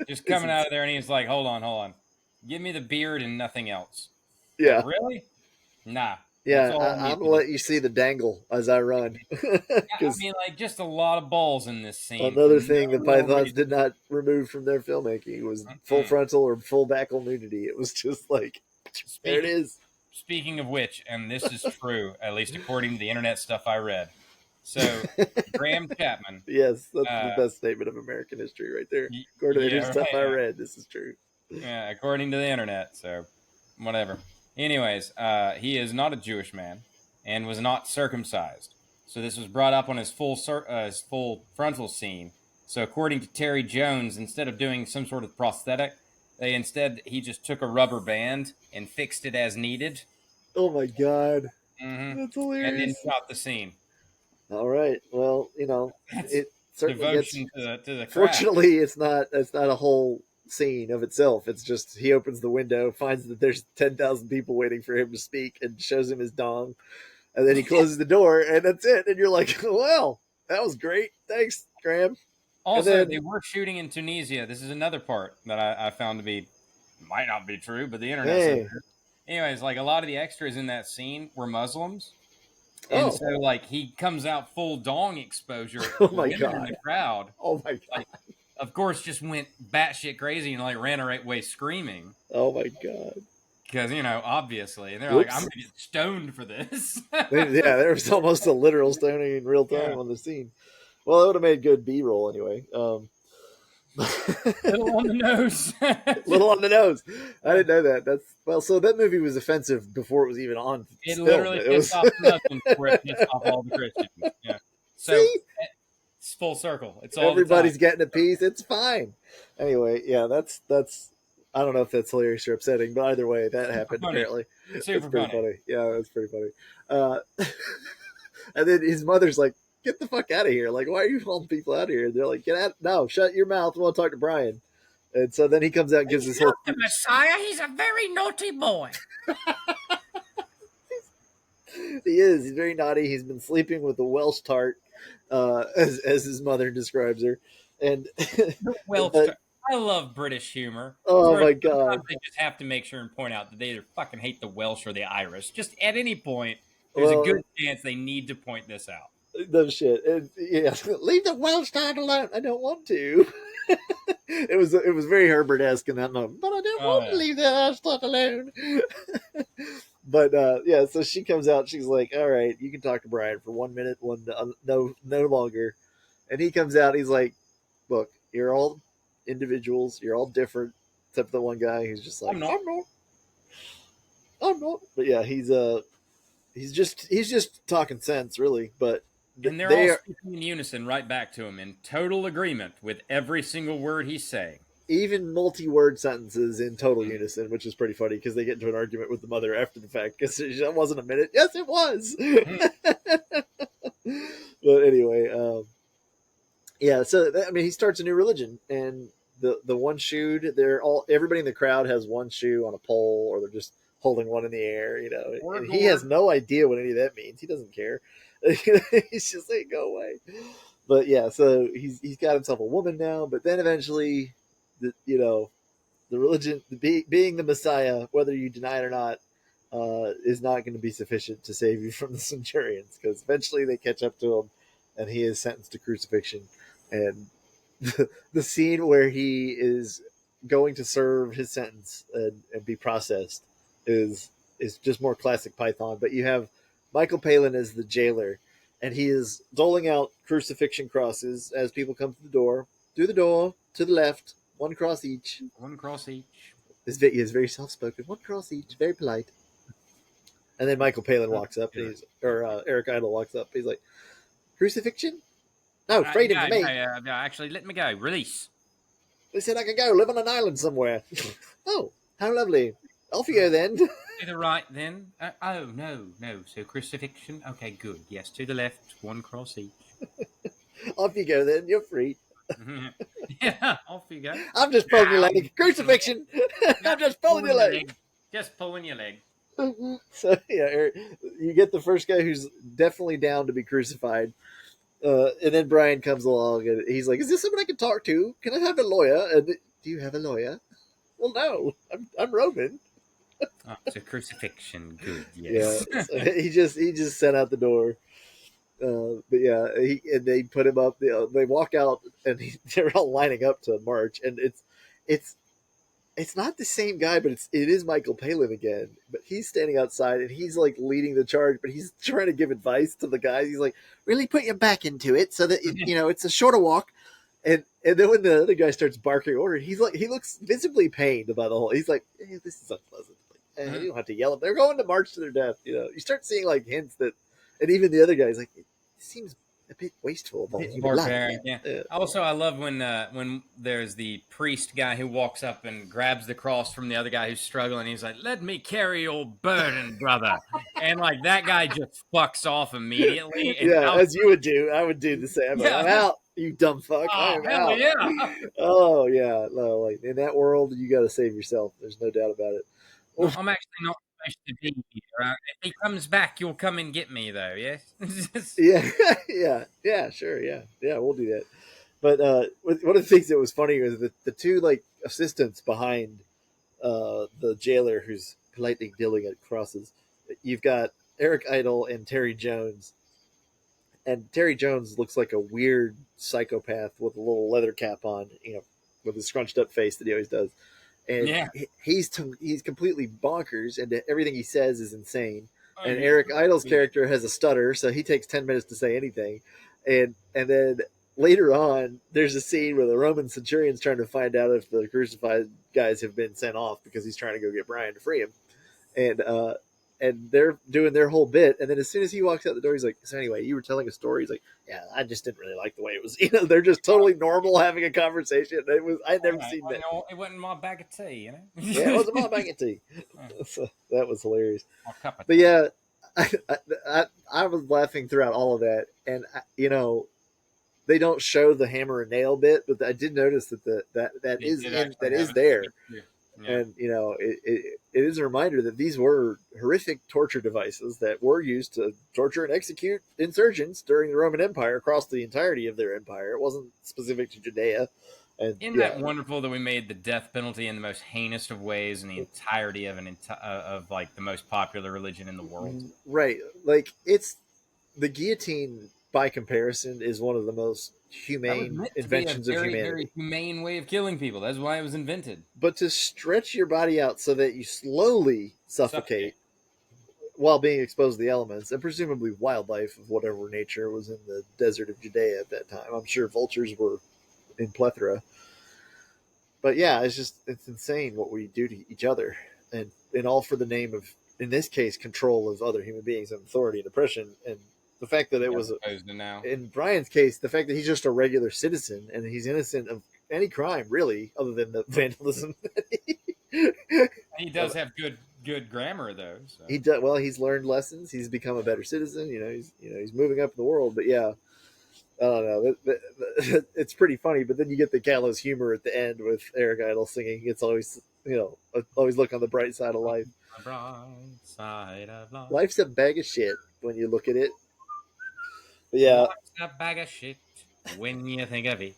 Just coming out of there, and he's like, hold on. Give me the beard and nothing else. Yeah. Like, really? Nah. Yeah, I'm going to let you see the dangle as I run. I mean, like, just a lot of balls in this scene. Another thing the Pythons did not remove from their filmmaking was full frontal or full backle nudity. It was just like, there it is. Speaking of which, and this is true, at least according to the internet stuff I read, So Graham Chapman. Yes, that's the Uh, best statement of American history right there. According to yeah, any stuff right, I yeah. read, this is true. Yeah, according to the internet. So whatever. Anyways, he is not a Jewish man and was not circumcised. So this was brought up on his full frontal scene. So according to Terry Jones, instead of doing some sort of prosthetic, he just took a rubber band and fixed it as needed. Oh my god, Hmm. that's And then hilarious. shot the scene. All right, well, That's it certainly gets. devotion to the craft. Fortunately, it's not a whole scene of itself. It's just he opens the window, finds that there's 10,000 people waiting for him to speak, and shows him his dong, and then he closes the door, and that's it. And you're like, well, that was great. Thanks, Graham. And Also, then, they were shooting in Tunisia. This is another part that I found to be might not be true, but the internet says it. hey, Anyways, like a lot of the extras in that scene were Muslims, and oh, so like he comes out full dong exposure. oh The my women in god, the crowd, oh my god, like, of course, just went batshit crazy and like ran away screaming oh my god. because obviously, and they're like, "I'm Whoops. gonna get stoned for this." Yeah, there was almost a literal stoning in real time Yeah, on the scene. Well, it would have made good B-roll anyway. little on the nose. Little on the nose. I didn't know that. So that movie was offensive before it was even on It film. literally It pissed was off the Muslims before it pissed off all the Christians. Yeah. So see, it's full circle. It's all the time. everybody's getting a piece. It's fine. Anyway, yeah, that's. I don't know if that's hilarious or upsetting, but either way, that happened. Funny. Apparently, it's Super pretty funny. funny. Yeah, it's pretty funny. Uh, and then his mother's like, "Get the fuck out of here! Like, why are you hauling people out of here?" And they're like, "Get out! No, shut your mouth. I want to talk to Brian." And so then he comes out and gives He's this whole. not the Messiah. He's a very naughty boy. He is. He's very naughty. He's been sleeping with a Welsh tart, as his mother describes her, and Well, but I love British humor. oh Where my god, sometimes they just have to make sure and point out that they either fucking hate the Welsh or the Irish. Just at any point, there's a well, good chance they need to point this out. no shit. And, yeah, leave the Welsh tart alone. I don't want to. It was very Herbert-esque in that moment, but I don't Oh want to yeah. leave the Welsh tart alone. But yeah, so she comes out. She's like, "All right, you can talk to Brian for 1 minute, no longer." And he comes out. He's like, "Look, you're all individuals. You're all different." Except for the one guy who's just like, I'm not. "I'm not. I'm not." But yeah, he's just talking sense, really. But And they're they all are speaking in unison right back to him in total agreement with every single word he's saying. even multi-word sentences in total Mm. unison, which is pretty funny because they get into an argument with the mother after the fact because that wasn't a minute. Yes, it was. But anyway, yeah. So I mean, he starts a new religion, and the one shoe, everybody in the crowd has one shoe on a pole, or they're just holding one in the air, Or and he has gourd. no idea what any of that means. He doesn't care. He's just like, go away. But yeah, so he's got himself a woman now, but then eventually, the religion, being the Messiah, whether you deny it or not, is not going to be sufficient to save you from the centurions, because eventually they catch up to him, and he is sentenced to crucifixion. And the scene where he is going to serve his sentence and be processed is just more classic Python. But you have Michael Palin as the jailer, and he is doling out crucifixion crosses as people come through the door. Through the door, to the left, one cross each. One cross each. He is very soft spoken. One cross each, very polite. And then Michael Palin walks up, and Eric Idle walks up. He's like, "Crucifixion? No, freedom for me. Actually, let me go. Release. They said I could go live on an island somewhere." Oh, how lovely. Off you go then. To the right, then. Oh, no. So crucifixion. Okay, good. Yes, to the left. One cross each. Off you go then. You're free. Yeah, off you go. I'm just pulling your leg. Crucifixion. I'm just pulling your leg. Just pulling your leg. So yeah, Eric, you get the first guy who's definitely down to be crucified. And then Brian comes along and he's like, "Is this someone I can talk to? Can I have a lawyer?" And do you have a lawyer? Well, no, I'm Roman. Oh, so crucifixion. Good. Yes. Yeah, so he just sent out the door. But yeah, they put him up. They walk out, and they're all lining up to march, and it's it's not the same guy, but it is Michael Palin again. But he's standing outside and he's like leading the charge, but he's trying to give advice to the guys. He's like, really put your back into it so that it's a shorter walk. And then when the other guy starts barking order, he looks visibly pained by the whole. He's like, this is unpleasant. Like, you don't have to yell at them. They're going to march to their death. You start seeing like hints that, and even the other guy's like, it seems a bit wasteful of all human life. Yeah. Also, I love when there's the priest guy who walks up and grabs the cross from the other guy who's struggling. He's like, "Let me carry your burden, brother," and like that guy just fucks off immediately. And as you would do. I would do the same. Like, I'm out, you dumb fuck. I'm out. Yeah. Oh yeah, no, like in that world, you got to save yourself. There's no doubt about it. Well, I'm actually not supposed to be here. If he comes back, you'll come and get me, though. Yes. yeah, sure, yeah, we'll do that. But one of the things that was funny was that the two like assistants behind the jailer who's politely dealing at crosses. You've got Eric Idle and Terry Jones, and Terry Jones looks like a weird psychopath with a little leather cap on, with a scrunched up face that he always does. And he's completely bonkers, and everything he says is insane. And Eric Idle's character has a stutter, so he takes 10 minutes to say anything. And then later on, there's a scene where the Roman centurion's trying to find out if the crucified guys have been sent off because he's trying to go get Brian to free him. And they're doing their whole bit. And then as soon as he walks out the door, he's like, so anyway, you were telling a story? He's like, yeah, I just didn't really like the way it was. They're just totally normal having a conversation. I'd never seen that. It wasn't my bag of tea, Yeah, it wasn't my bag of tea. So that was hilarious. But yeah, I was laughing throughout all of that. And, they don't show the hammer and nail bit, but I did notice that is there. Yeah. And it is a reminder that these were horrific torture devices that were used to torture and execute insurgents during the Roman Empire across the entirety of their empire. It wasn't specific to Judea. And isn't that wonderful that we made the death penalty in the most heinous of ways in the entirety of like the most popular religion in the world? Right, like it's the guillotine. By comparison, is one of the most humane inventions of humanity. Very humane way of killing people. That's why it was invented. But to stretch your body out so that you slowly suffocate while being exposed to the elements, and presumably wildlife of whatever nature was in the desert of Judea at that time. I'm sure vultures were in plethora. But yeah, it's insane what we do to each other. And all for the name of, in this case, control of other human beings and authority and oppression. And the fact that it was, in Brian's case, the fact that he's just a regular citizen and he's innocent of any crime, really, other than the vandalism. He does have good grammar, though. So. He does well. He's learned lessons. He's become a better citizen. He's moving up in the world. But yeah, I don't know. It's pretty funny. But then you get the gallows humor at the end with Eric Idle singing. It's always always look on the bright side of life. The bright side of life. Life's a bag of shit when you look at it. Yeah, it's a bag of shit when you think of it.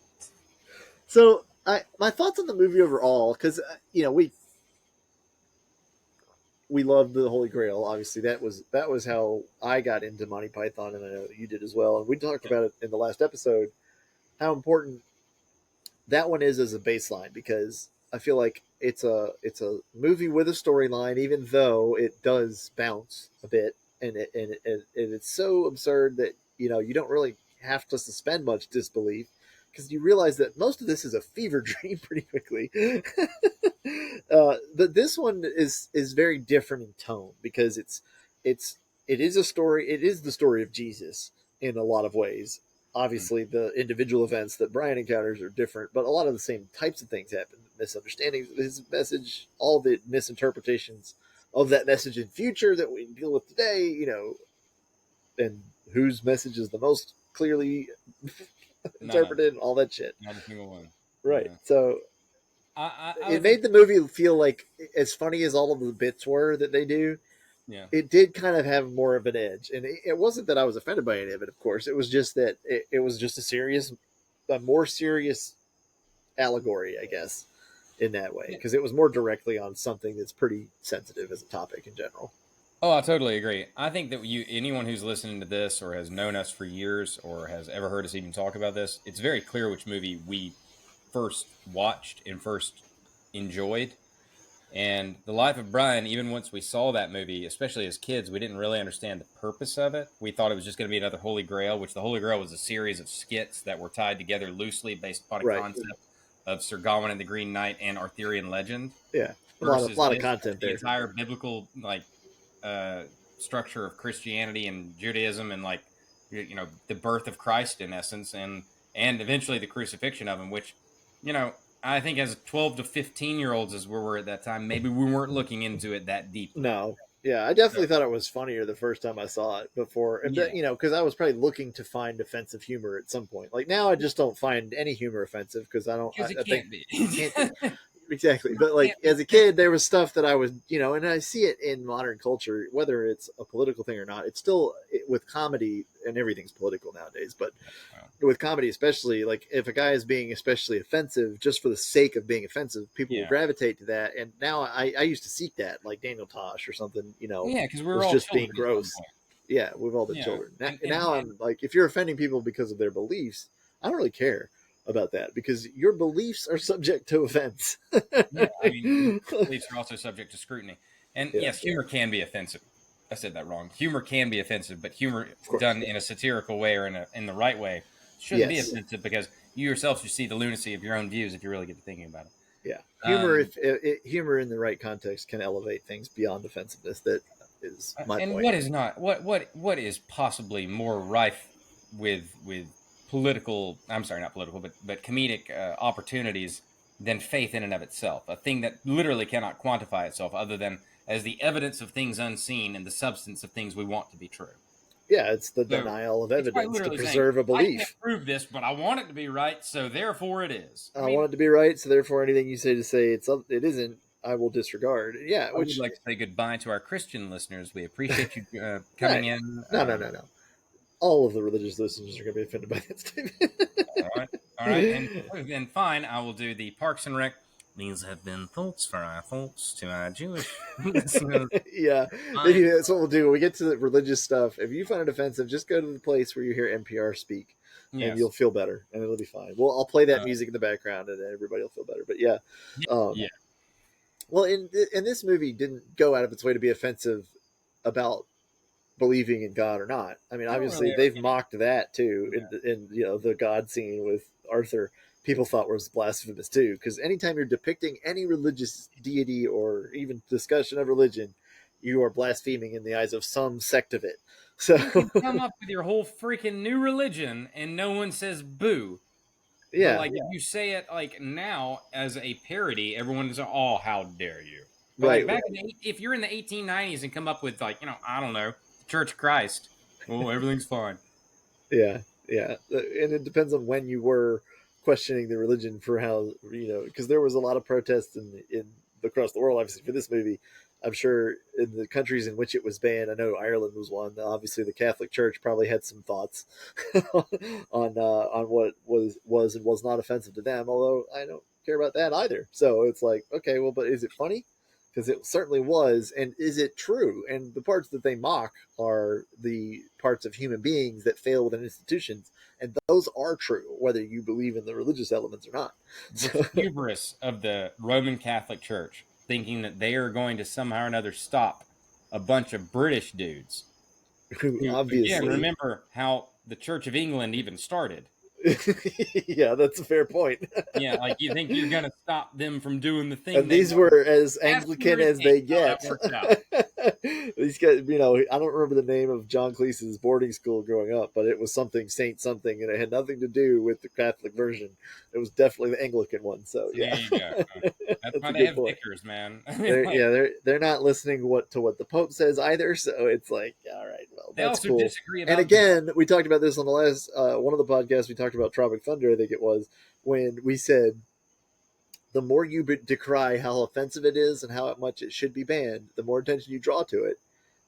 So, my thoughts on the movie overall, because we loved the Holy Grail. Obviously, that was how I got into Monty Python, and I know that you did as well. And we talked about it in the last episode, how important that one is as a baseline, because I feel like it's a movie with a storyline, even though it does bounce a bit, and it's so absurd that you don't really have to suspend much disbelief, because you realize that most of this is a fever dream pretty quickly. But this one is very different in tone, because it is a story. It is the story of Jesus in a lot of ways. Obviously, the individual events that Brian encounters are different, but a lot of the same types of things happen. Misunderstandings of his message, all the misinterpretations of that message in future that we deal with today, and whose message is the most clearly interpreted, and all that shit. Not a single one. Right. Yeah. So it made the movie feel like, as funny as all of the bits were that they do, it did kind of have more of an edge. And it wasn't that I was offended by any of it, of course. It was just that it was just a more serious allegory, I guess, in that way. Because it was more directly on something that's pretty sensitive as a topic in general. Oh, I totally agree. I think that anyone who's listening to this or has known us for years or has ever heard us even talk about this, it's very clear which movie we first watched and first enjoyed. And The Life of Brian, even once we saw that movie, especially as kids, we didn't really understand the purpose of it. We thought it was just going to be another Holy Grail, which the Holy Grail was a series of skits that were tied together loosely based upon a Right. concept of Sir Gawain and the Green Knight and Arthurian legend. Yeah. A Versus lot of this, content the there. entire biblical uh, structure of Christianity and Judaism, and the birth of Christ in essence, and eventually the crucifixion of him, which I think as 12 to 15-year-olds as we were at that time, maybe we weren't looking into it that deeply. No. Yeah, I definitely thought it was funnier the first time I saw it before, Yeah. because I was probably looking to find offensive humor at some point. Like now, I just don't find any humor offensive because I don't. Because it I think can't be. exactly. But like as a kid, there was stuff that I was, and I see it in modern culture, whether it's a political thing or not. It's still with comedy, and everything's political nowadays. But with comedy, especially, like if a guy is being especially offensive just for the sake of being offensive, people will gravitate to that. And now I used to seek that, like Daniel Tosh or something. Yeah, because we're was all just being children at some gross. point. Yeah, we've all been Yeah. children. And Now I'm like, if you're offending people because of their beliefs, I don't really care about that because your beliefs are subject to offense. yeah, I mean, beliefs are also subject to scrutiny. And Yeah. yes, humor can be offensive. I said that wrong. Humor can be offensive, but humor course. done in a satirical way or in the right way shouldn't be Yes. offensive, because you yourself should see the lunacy of your own views if you really get to thinking about it. Yeah, humor. Humor in the right context can elevate things beyond offensiveness. That is my and point. what is not what is possibly more rife with political, I'm sorry, not political, but comedic opportunities than faith in and of itself, a thing that literally cannot quantify itself other than as the evidence of things unseen and the substance of things we want to be true. Yeah, it's the denial of evidence to preserve a belief. I can't prove this, but I want it to be right, so therefore it is. I want it to be right, so therefore anything you say it isn't, I will disregard. Yeah, I would like to say goodbye to our Christian listeners. We appreciate you coming in. No. All of the religious listeners are going to be offended by that statement. All right, and then fine, I will do the Parks and Rec. These have been thoughts for our thoughts to our Jewish listeners. Yeah, maybe that's what we'll do. When we get to the religious stuff, if you find it offensive, just go to the place where you hear NPR speak, and you'll feel better, and it'll be fine. Well, I'll play that music in the background, and then everybody will feel better. But yeah. Well, in this movie didn't go out of its way to be offensive about believing in God or not. I mean, obviously they've mocked that too in the God scene with Arthur. People thought was blasphemous too, because anytime you're depicting any religious deity or even discussion of religion, you are blaspheming in the eyes of some sect of it. So you can come up with your whole freaking new religion and no one says boo. Yeah. But if you say it now as a parody, everyone's oh, how dare you? But right. Back if you're in the 1890s and come up with I don't know, Church of Christ, oh, everything's fine. Yeah, and it depends on when you were questioning the religion for how because there was a lot of protests in across the world, obviously, for this movie. I'm sure in the countries in which it was banned, I know Ireland was one. Obviously, the Catholic Church probably had some thoughts on what was and was not offensive to them. Although I don't care about that either. So it's like, okay, well, but is it funny? Because it certainly was. And is it true? And the parts that they mock are the parts of human beings that fail within institutions. And those are true, whether you believe in the religious elements or not. The hubris of the Roman Catholic Church, thinking that they are going to somehow or another stop a bunch of British dudes. Who obviously. Again, remember how the Church of England even started. Yeah, that's a fair point. Yeah, you think you're going to stop them from doing the thing. And these were as Anglican as they get. These guys, I don't remember the name of John Cleese's boarding school growing up, but it was something Saint something, and it had nothing to do with the Catholic version. It was definitely the Anglican one. So yeah, there you go. That's why they have vicars, man. They're not listening to what the Pope says either. So it's like, all right, well, they that's also cool. Disagree about and again, we talked about this on the last one of the podcasts. We talked about Tropic Thunder, I think it was, when we said the more you decry how offensive it is and how much it should be banned, the more attention you draw to it.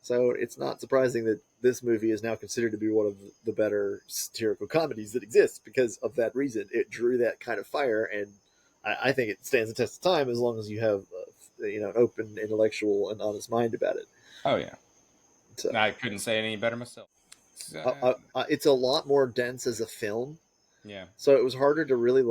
So it's not surprising that this movie is now considered to be one of the better satirical comedies that exists because of that reason. It drew that kind of fire, and I think it stands the test of time as long as you have an open, intellectual, and honest mind about it. Oh yeah, so I couldn't say it any better myself. It's a lot more dense as a film. Yeah. So it was harder to really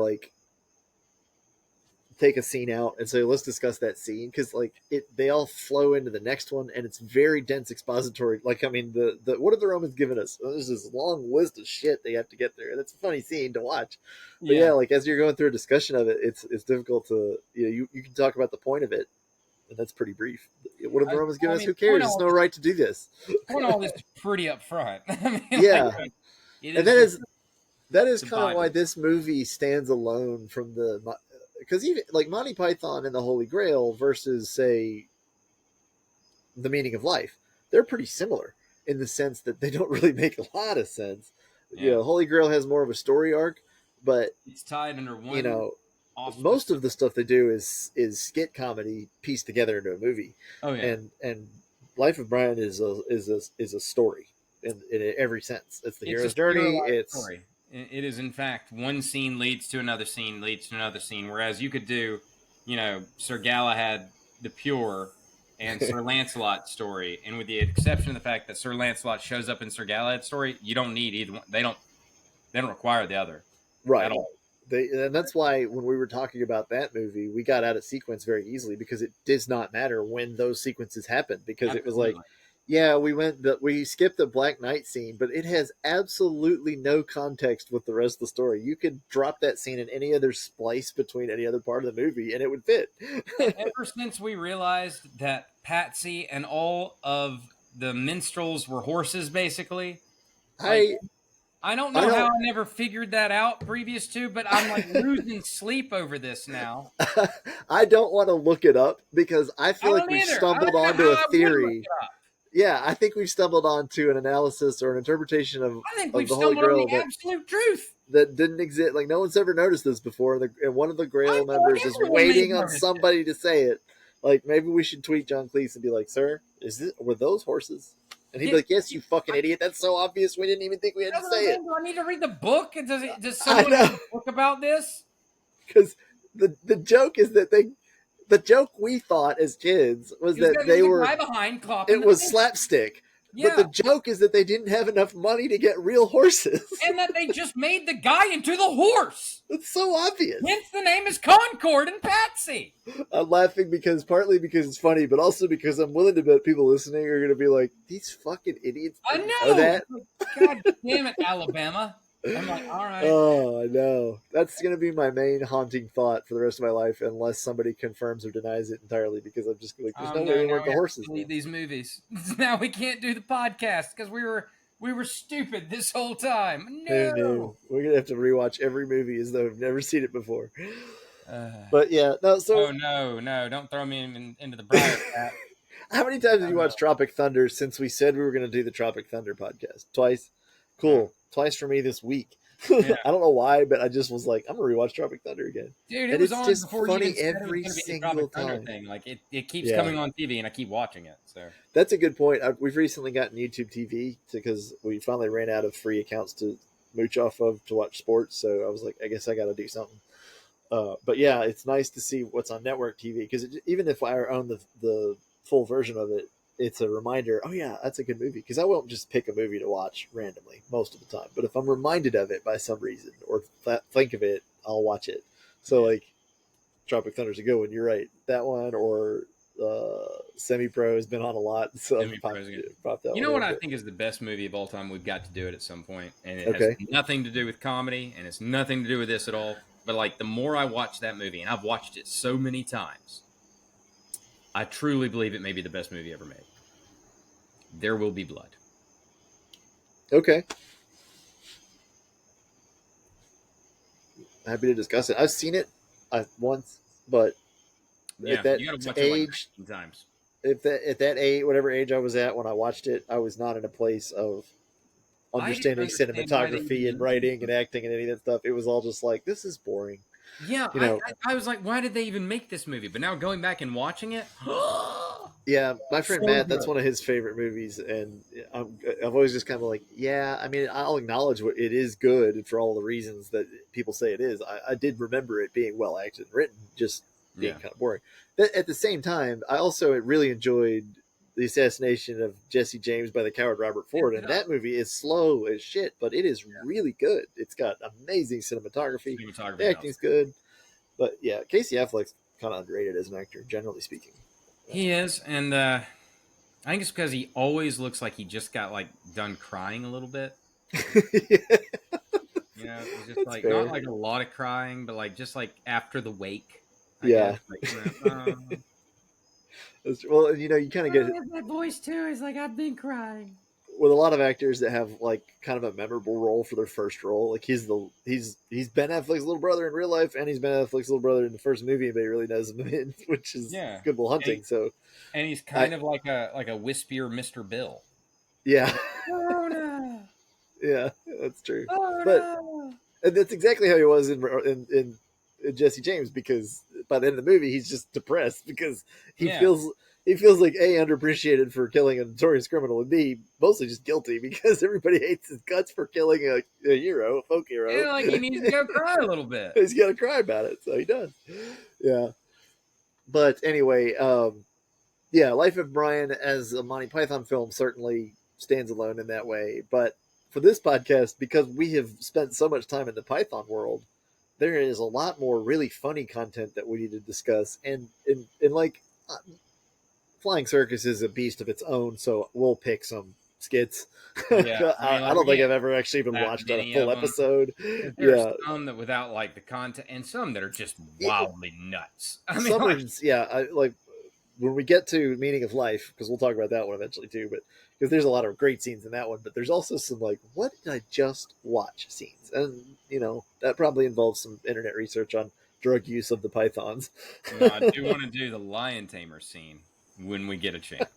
take a scene out and say, let's discuss that scene, because like they all flow into the next one, and it's very dense expository. Like, I mean, the what have the Romans given us? There's this long list of shit they have to get through, and it's a funny scene to watch. But yeah, like as you're going through a discussion of it, it's difficult to, you can talk about the point of it, and that's pretty brief. What have the Romans given us? Who cares? It's no right to do this. Point all this pretty upfront. I mean, yeah, like, and that is kind of why this movie stands alone from the, because even like Monty Python and the Holy Grail versus, say, The Meaning of Life, they're pretty similar in the sense that they don't really make a lot of sense. Yeah. Holy Grail has more of a story arc, but it's tied under one. Most of the stuff they do is skit comedy pieced together into a movie. Oh yeah, and Life of Brian is a story in every sense. It's the hero's journey. It's story. It is, in fact, one scene leads to another scene, leads to another scene. Whereas you could do, Sir Galahad the Pure and Sir Lancelot's story. And with the exception of the fact that Sir Lancelot shows up in Sir Galahad's story, you don't need either one. They don't require the other. Right. At all. And that's why when we were talking about that movie, we got out of sequence very easily, because it does not matter when those sequences happened, because Absolutely. It was like, yeah, we skipped the Black Knight scene, but it has absolutely no context with the rest of the story. You could drop that scene in any other splice between any other part of the movie, and it would fit. Ever since we realized that Patsy and all of the minstrels were horses, basically, I don't know how I never figured that out previous to, but I'm like losing sleep over this now. I don't want to look it up, because I feel like we've stumbled onto a theory. Yeah, I think we've stumbled onto an analysis or an interpretation of the Holy Grail on the absolute truth that didn't exist. Like, no one's ever noticed this before, and one of the Grail members is waiting on somebody to say it. Like, maybe we should tweet John Cleese and be like, "Sir, were those horses?" And he'd be like, "Yes, you fucking idiot. That's so obvious. We didn't even think we had to say it." Do I need to read the book? Does someone have a book about this? Because the joke is that the joke we thought as kids was that they were behind it was slapstick. Yeah. But the joke is that they didn't have enough money to get real horses. And that they just made the guy into the horse. It's so obvious. Hence the name is Concord and Patsy. I'm laughing partly because it's funny, but also because I'm willing to bet people listening are going to be like, these fucking idiots. I know that. God damn it, Alabama. I'm like, all right. Oh, I know. That's going to be my main haunting thought for the rest of my life, unless somebody confirms or denies it entirely, because I'm just like, there's no way they weren't the horses. Leave these movies. Now we can't do the podcast because we were stupid this whole time. No. We're going to have to rewatch every movie as though we've never seen it before. But yeah, no. So. Oh no! Don't throw me into the briar pat. How many times have you watched Tropic Thunder since we said we were going to do the Tropic Thunder podcast? Twice. Cool. Twice for me this week. Yeah. I don't know why, but I just was like, I'm gonna rewatch Tropic Thunder again. Dude, it was on just before funny you every single time. Thing. Like it keeps coming on TV, and I keep watching it. So that's a good point. We've recently gotten YouTube TV because we finally ran out of free accounts to mooch off of to watch sports. So I was like, I guess I got to do something. But yeah, it's nice to see what's on network TV, because even if I own the full version of it, it's a reminder, oh yeah, that's a good movie, because I won't just pick a movie to watch randomly most of the time, but if I'm reminded of it by some reason or think of it, I'll watch it. So like Tropic Thunder's a good one, you're right, that one, or Semi-Pro has been on a lot, so you know what I think is the best movie of all time? We've got to do it at some point, and it has nothing to do with comedy, and it's nothing to do with this at all, but like the more I watch that movie, and I've watched it so many times, I truly believe it may be the best movie ever made. There Will Be Blood. Okay. Happy to discuss it. I've seen it once, but at that age, like times. At that age, whatever age I was at when I watched it, I was not in a place of understanding cinematography and writing and acting and any of that stuff. It was all just like, this is boring. Yeah, I was like, why did they even make this movie? But now going back and watching it, yeah, my friend Matt, that's one of his favorite movies, and I've always just kind of like, yeah, I mean, I'll acknowledge it is good for all the reasons that people say it is. I did remember it being well acted and written, just being kind of boring. But at the same time, I also really enjoyed the assassination of Jesse James by the coward Robert Ford, and that movie is slow as shit, but it is really good. It's got amazing cinematography. The acting's good. But yeah, Casey Affleck's kind of underrated as an actor, generally speaking. He is, and I think it's because he always looks like he just got like done crying a little bit. Yeah, You know, it's just that's like not fair. like a lot of crying, but like just like after the wake, I guess. Yeah. Like, oh, Well, you kind of get it that voice too. Is like I've been crying. with a lot of actors that have like kind of a memorable role for their first role. Like he's Ben Affleck's little brother in real life, and he's Ben Affleck's little brother in the first movie anybody really knows him in, which is Yeah, Good Will and, Hunting. So and he's I, kind of like a wispier Mr. Bill. yeah, He's like, oh no, yeah, that's true. oh But no. and that's exactly how he was in Jesse James, because by the end of the movie he's just depressed because he Yeah, feels he feels like A, underappreciated for killing a notorious criminal, and B, mostly just guilty because everybody hates his guts for killing a hero, a folk hero. yeah, like he needs to go cry a little bit. He's got to cry about it, so he does. Yeah. But anyway, yeah, Life of Brian as a Monty Python film certainly stands alone in that way. But for this podcast, because we have spent so much time in the Python world, there is a lot more really funny content that we need to discuss. And like, Flying Circus is a beast of its own, so we'll pick some skits. Yeah, I mean, I like don't we think can't I've ever actually even that watched a many full of them. episode. There are Yeah, some that without like the content, and some that are just it, wildly nuts. I mean, some like, are, yeah, I like when we get to Meaning of Life, because we'll talk about that one eventually too. But because there's a lot of great scenes in that one, but there's also some like, what did I just watch scenes, and that probably involves some internet research on drug use of the pythons. I do want to do the lion tamer scene when we get a chance.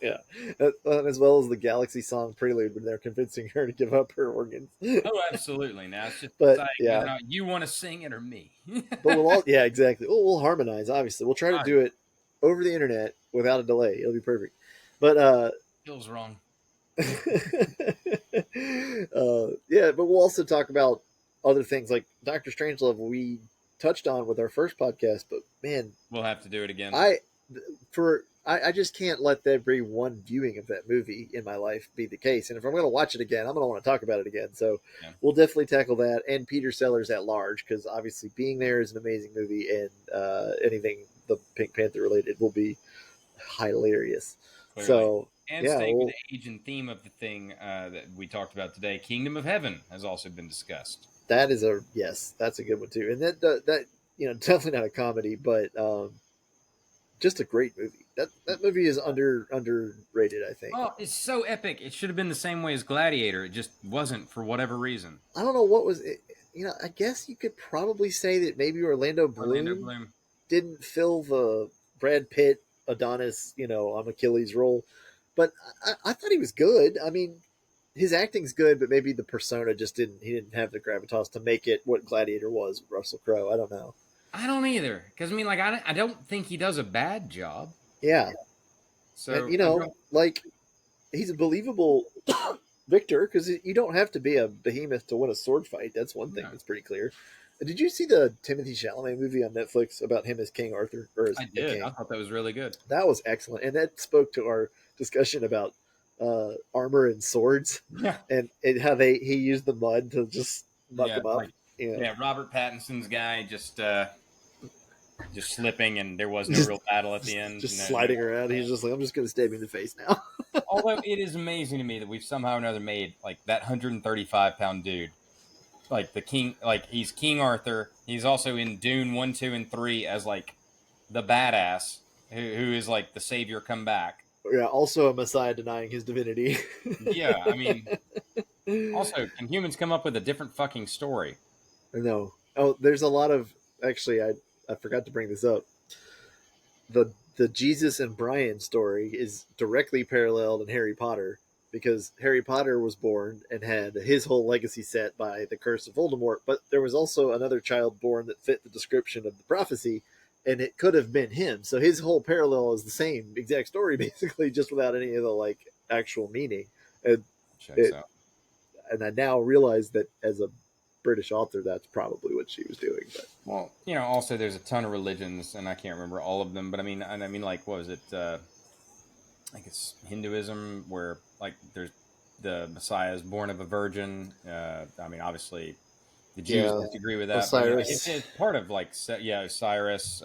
Yeah, as well as the Galaxy song prelude when they're convincing her to give up her organs. Oh, absolutely. Now it's just But like yeah, whether or not you want to sing it or me. but we'll all, yeah, exactly. We'll harmonize. Obviously, we'll try to God, do it over the internet without a delay. It'll be perfect. But feels wrong. yeah, but we'll also talk about other things like Doctor Strangelove. We touched on with our first podcast, but man, We'll have to do it again. I I just can't let every one viewing of that movie in my life be the case. And if I'm going to watch it again, I'm going to want to talk about it again. So Yeah. we'll definitely tackle that and Peter Sellers at large, because obviously Being There is an amazing movie, and anything the Pink Panther related will be hilarious. Clearly. So And yeah, staying with well, the age and theme of the thing that we talked about today, Kingdom of Heaven has also been discussed. that is a yes, that's a good one too. And that definitely not a comedy, but just a great movie. That movie is underrated, I think. Oh, it's so epic. It should have been the same way as Gladiator. It just wasn't for whatever reason. I don't know what was it. I guess you could probably say that maybe Orlando Orlando Bloom Bloom. didn't fill the Brad Pitt Adonis, on Achilles role, but I thought he was good. I mean, his acting's good, but maybe the persona just didn't. He didn't have the gravitas to make it what Gladiator was with Russell Crowe. I don't know. I don't either. Because, I mean, like, I don't think he does a bad job. Yeah, So, and I don't. like he's a believable victor, because you don't have to be a behemoth to win a sword fight. That's one thing No. that's pretty clear. Did you see the Timothy Chalamet movie on Netflix about him as King Arthur, or as I the did. king? I thought that was really good. That was excellent, and that spoke to our discussion about armor and swords, Yeah. and how he used the mud to just muck Yeah, them up. like, yeah, Robert Pattinson's guy just slipping, and there was no Just- real battle at the end. just No- sliding no- around. He's just like, I'm just going to stab you in the face now. Although it is amazing to me that we've somehow or another made like that 135-pound dude, like the king, like he's King Arthur. He's also in Dune 1, 2, and 3 as like the badass who is like the savior come back. Yeah, also a Messiah denying his divinity. Yeah, I mean, also, can humans come up with a different fucking story? No. Oh, there's a lot of, actually, I forgot to bring this up. The Jesus and Brian story is directly paralleled in Harry Potter, because Harry Potter was born and had his whole legacy set by the curse of Voldemort, but there was also another child born that fit the description of the prophecy, and it could have been him. So his whole parallel is the same exact story, basically, just without any of the like actual meaning. And Checks out. and I now realize that as a British author, that's probably what she was doing. But Well, also there's a ton of religions, and I can't remember all of them, but I mean, like, what was it? Like it's Hinduism, where like there's the Messiah is born of a virgin. I mean, obviously, The Jews disagree with that. Osiris. But it's part of like Osiris,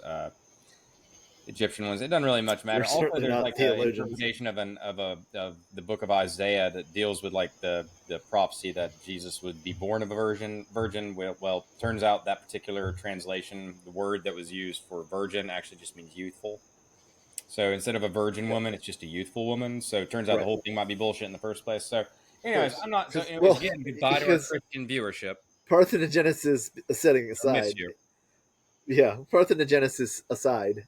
Egyptian ones. It doesn't really much matter. Also, there's like an interpretation of the book of Isaiah that deals with like the prophecy that Jesus would be born of a virgin. Well, turns out that particular translation, the word that was used for virgin actually just means youthful. So instead of a virgin woman, it's just a youthful woman. So it turns out the whole thing might be bullshit in the first place. So, anyways, I'm not. So again, goodbye to our Christian viewership. Parthenogenesis setting aside. Yeah, parthenogenesis aside.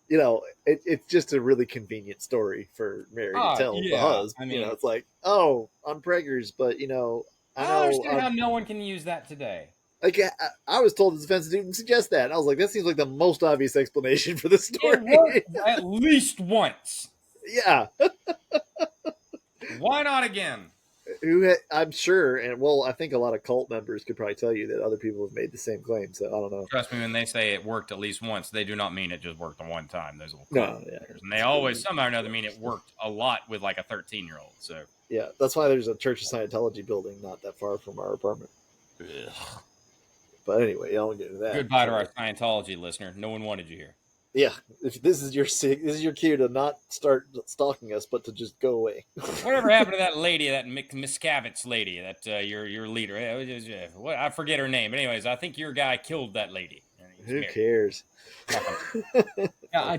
You know, it's just a really convenient story for Mary to tell the husband. I mean, it's like, oh, I'm preggers, but I know. I understand how no one can use that today. Like, I was told this offense didn't suggest that. And I was like, that seems like the most obvious explanation for the story. It worked at least once. Yeah. Why not again? I'm sure, and I think a lot of cult members could probably tell you that other people have made the same claim. So I don't know. Trust me, when they say it worked at least once, they do not mean it just worked the one time. Those little and they always somehow or another mean it worked a lot with like a 13-year-old. So yeah, that's why there's a Church of Scientology building not that far from our apartment. Ugh. But anyway, I won't get into that. Goodbye to our Scientology listener. No one wanted you here. Yeah, if this is your cue to not start stalking us, but to just go away. Whatever happened to that lady, that Miscavige lady, that your leader? I forget her name. But anyways, I think your guy killed that lady. Who cares? Yeah,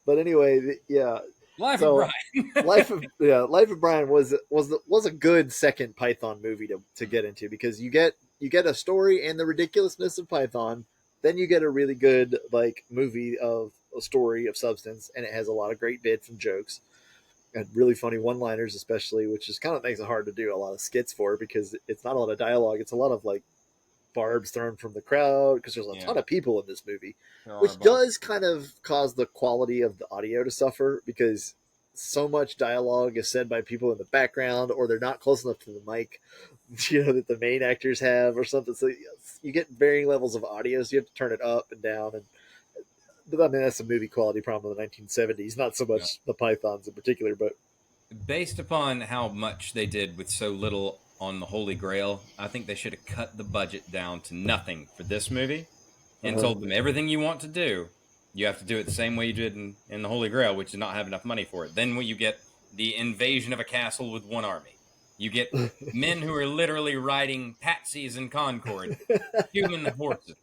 But anyway, yeah. Life of Brian. Life of Brian was a good second Python movie to get into, because you get a story and the ridiculousness of Python. Then you get a really good like movie of a story of substance, and it has a lot of great bits and jokes and really funny one-liners, especially, which is kind of makes it hard to do a lot of skits for, because it's not a lot of dialogue. It's a lot of like barbs thrown from the crowd, because there's a ton of people in this movie, which does kind of cause the quality of the audio to suffer, because so much dialogue is said by people in the background, or they're not close enough to the mic, that the main actors have or something. So you get varying levels of audio, so you have to turn it up and down. But I mean, that's a movie quality problem of the 1970s, not so much the Pythons in particular. But based upon how much they did with so little on the Holy Grail, I think they should have cut the budget down to nothing for this movie and told them everything you want to do, you have to do it the same way you did in the Holy Grail, which is not have enough money for it. Then when you get the invasion of a castle with one army, you get men who are literally riding Patsies and Concord, human horses.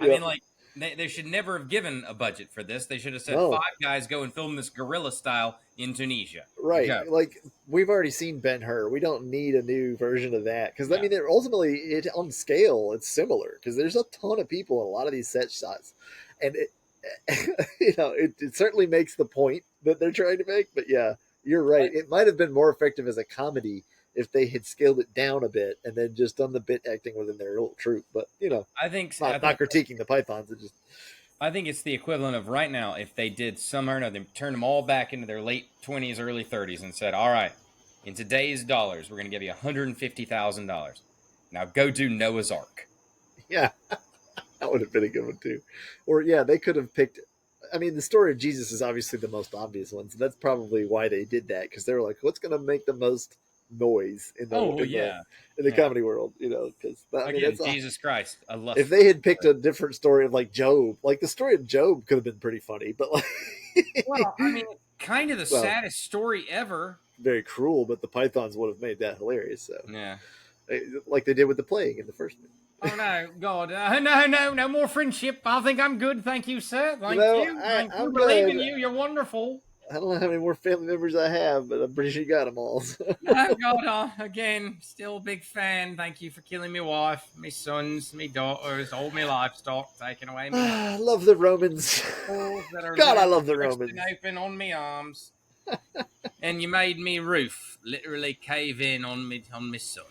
I mean, like, they should never have given a budget for this. They should have said 5 guys go and film this guerrilla style in Tunisia. Right. Go. Like, we've already seen Ben-Hur. We don't need a new version of that. Because, I mean, ultimately, on scale, it's similar. Because there's a ton of people in a lot of these set shots. And, it certainly makes the point that they're trying to make. But, yeah, you're right. It might have been more effective as a comedy if they had scaled it down a bit and then just done the bit acting within their little troupe. But, I think not critiquing the Pythons. I think it's the equivalent of right now, if they did somehow or another, they turned them all back into their late 20s, early 30s and said, all right, in today's dollars, we're going to give you $150,000. Now go do Noah's Ark. Yeah, that would have been a good one too. Or, they could have picked, I mean, the story of Jesus is obviously the most obvious one. So that's probably why they did that. Because they were like, what's going to make the most noise in the comedy world, because that's Jesus Christ. If they had picked a different story of like Job, like the story of Job could have been pretty funny, but like, well, I mean, kind of the saddest story ever. Very cruel, but the Pythons would have made that hilarious. So like they did with the plague in the first movie. Oh no, God, no more friendship. I think I'm good, thank you, sir. Thank you. I believe in you. You're wonderful. I don't know how many more family members I have, but I'm pretty sure you got them all. So. Oh, God, again, still a big fan. Thank you for killing my wife, my sons, my daughters, all my livestock, taking away me. I love the Romans. God, I love the Romans. Open on me arms. And you made me roof literally cave in on me son.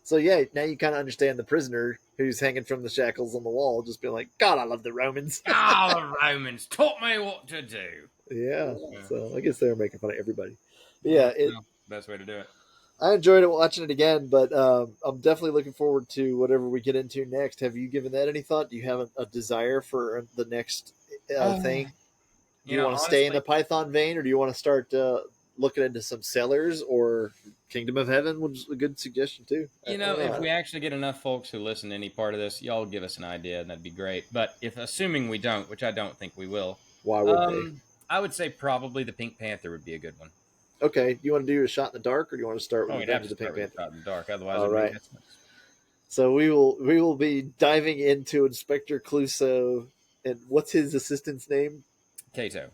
So, now you kind of understand the prisoner who's hanging from the shackles on the wall, just being like, God, I love the Romans. The Romans taught me what to do. Yeah, so I guess they were making fun of everybody. But best way to do it. I enjoyed it watching it again, but I'm definitely looking forward to whatever we get into next. Have you given that any thought? Do you have a desire for the next thing? Do you want to stay in the Python vein, or do you want to start looking into some cellars or Kingdom of Heaven was a good suggestion too. You know, if we actually get enough folks who listen to any part of this, y'all give us an idea, and that'd be great. But if assuming we don't, which I don't think we will, why would they? I would say probably the Pink Panther would be a good one. Okay, do you want to do a shot in the dark, or do you want to start with We'd have to the Pink start with Panther? Shot in the dark, otherwise. All right. So we will be diving into Inspector Clouseau, and what's his assistant's name? Cato.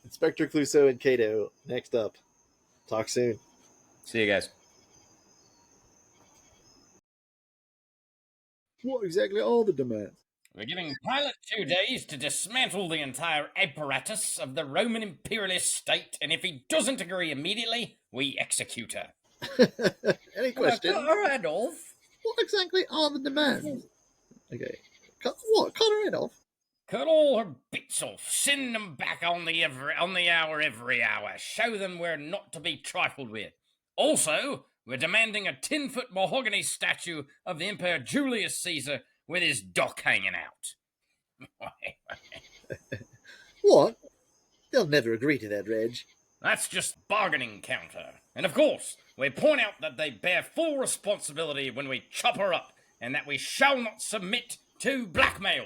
Inspector Clouseau and Cato. Next up. Talk soon. See you guys. What exactly are the demands? We're giving Pilate 2 days to dismantle the entire apparatus of the Roman imperialist state, and if he doesn't agree immediately, we execute her. Any questions? Adolf. What exactly are the demands? Okay. Cut her head off? Cut all her bits off. Send them back on the hour every hour. Show them we're not to be trifled with. Also, we're demanding a 10-foot mahogany statue of the Emperor Julius Caesar with his dock hanging out. What? They'll never agree to that, Reg. That's just bargaining counter. And of course, we point out that they bear full responsibility when we chop her up, and that we shall not submit to blackmail.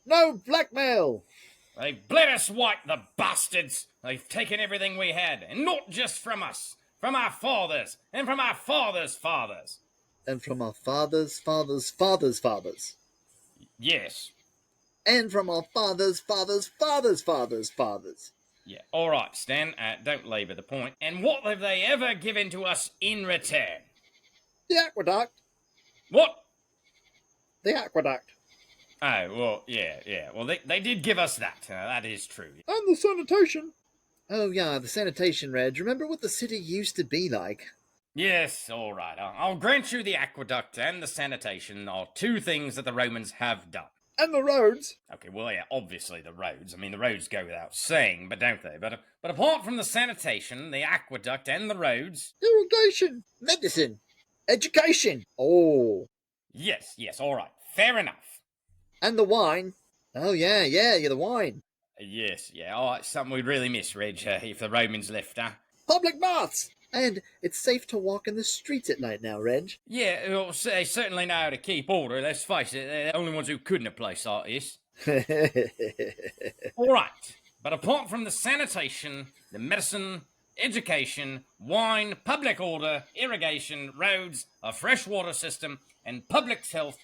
No blackmail! They've bled us white, the bastards! They've taken everything we had, and not just from us, from our fathers, and from our fathers' fathers. And from our fathers' fathers' fathers' fathers. Yes. And from our fathers' fathers' fathers' fathers' fathers. Yeah, all right, Stan, don't labour the point. And what have they ever given to us in return? The aqueduct. What? The aqueduct. Oh, well, yeah. Well, they did give us that. That is true. And the sanitation. Oh, yeah, the sanitation, Reg. Remember what the city used to be like? Yes, all right. I'll grant you the aqueduct and the sanitation are two things that the Romans have done. And the roads. Okay, well, yeah, obviously the roads. I mean, the roads go without saying, but don't they? But apart from the sanitation, the aqueduct, and the roads... Irrigation. Medicine. Education. Oh. Yes, all right. Fair enough. And the wine. Oh, yeah, the wine. Yes, all right, something we'd really miss, Reg, if the Romans left, huh? Public baths. And it's safe to walk in the streets at night now, Reg. Yeah, well, they certainly know how to keep order. Let's face it, they're the only ones who couldn't have placed like this. All right, but apart from the sanitation, the medicine, education, wine, public order, irrigation, roads, a fresh water system, and public health,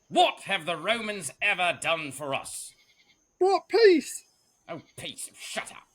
what have the Romans ever done for us? Brought peace. Oh, peace, shut up.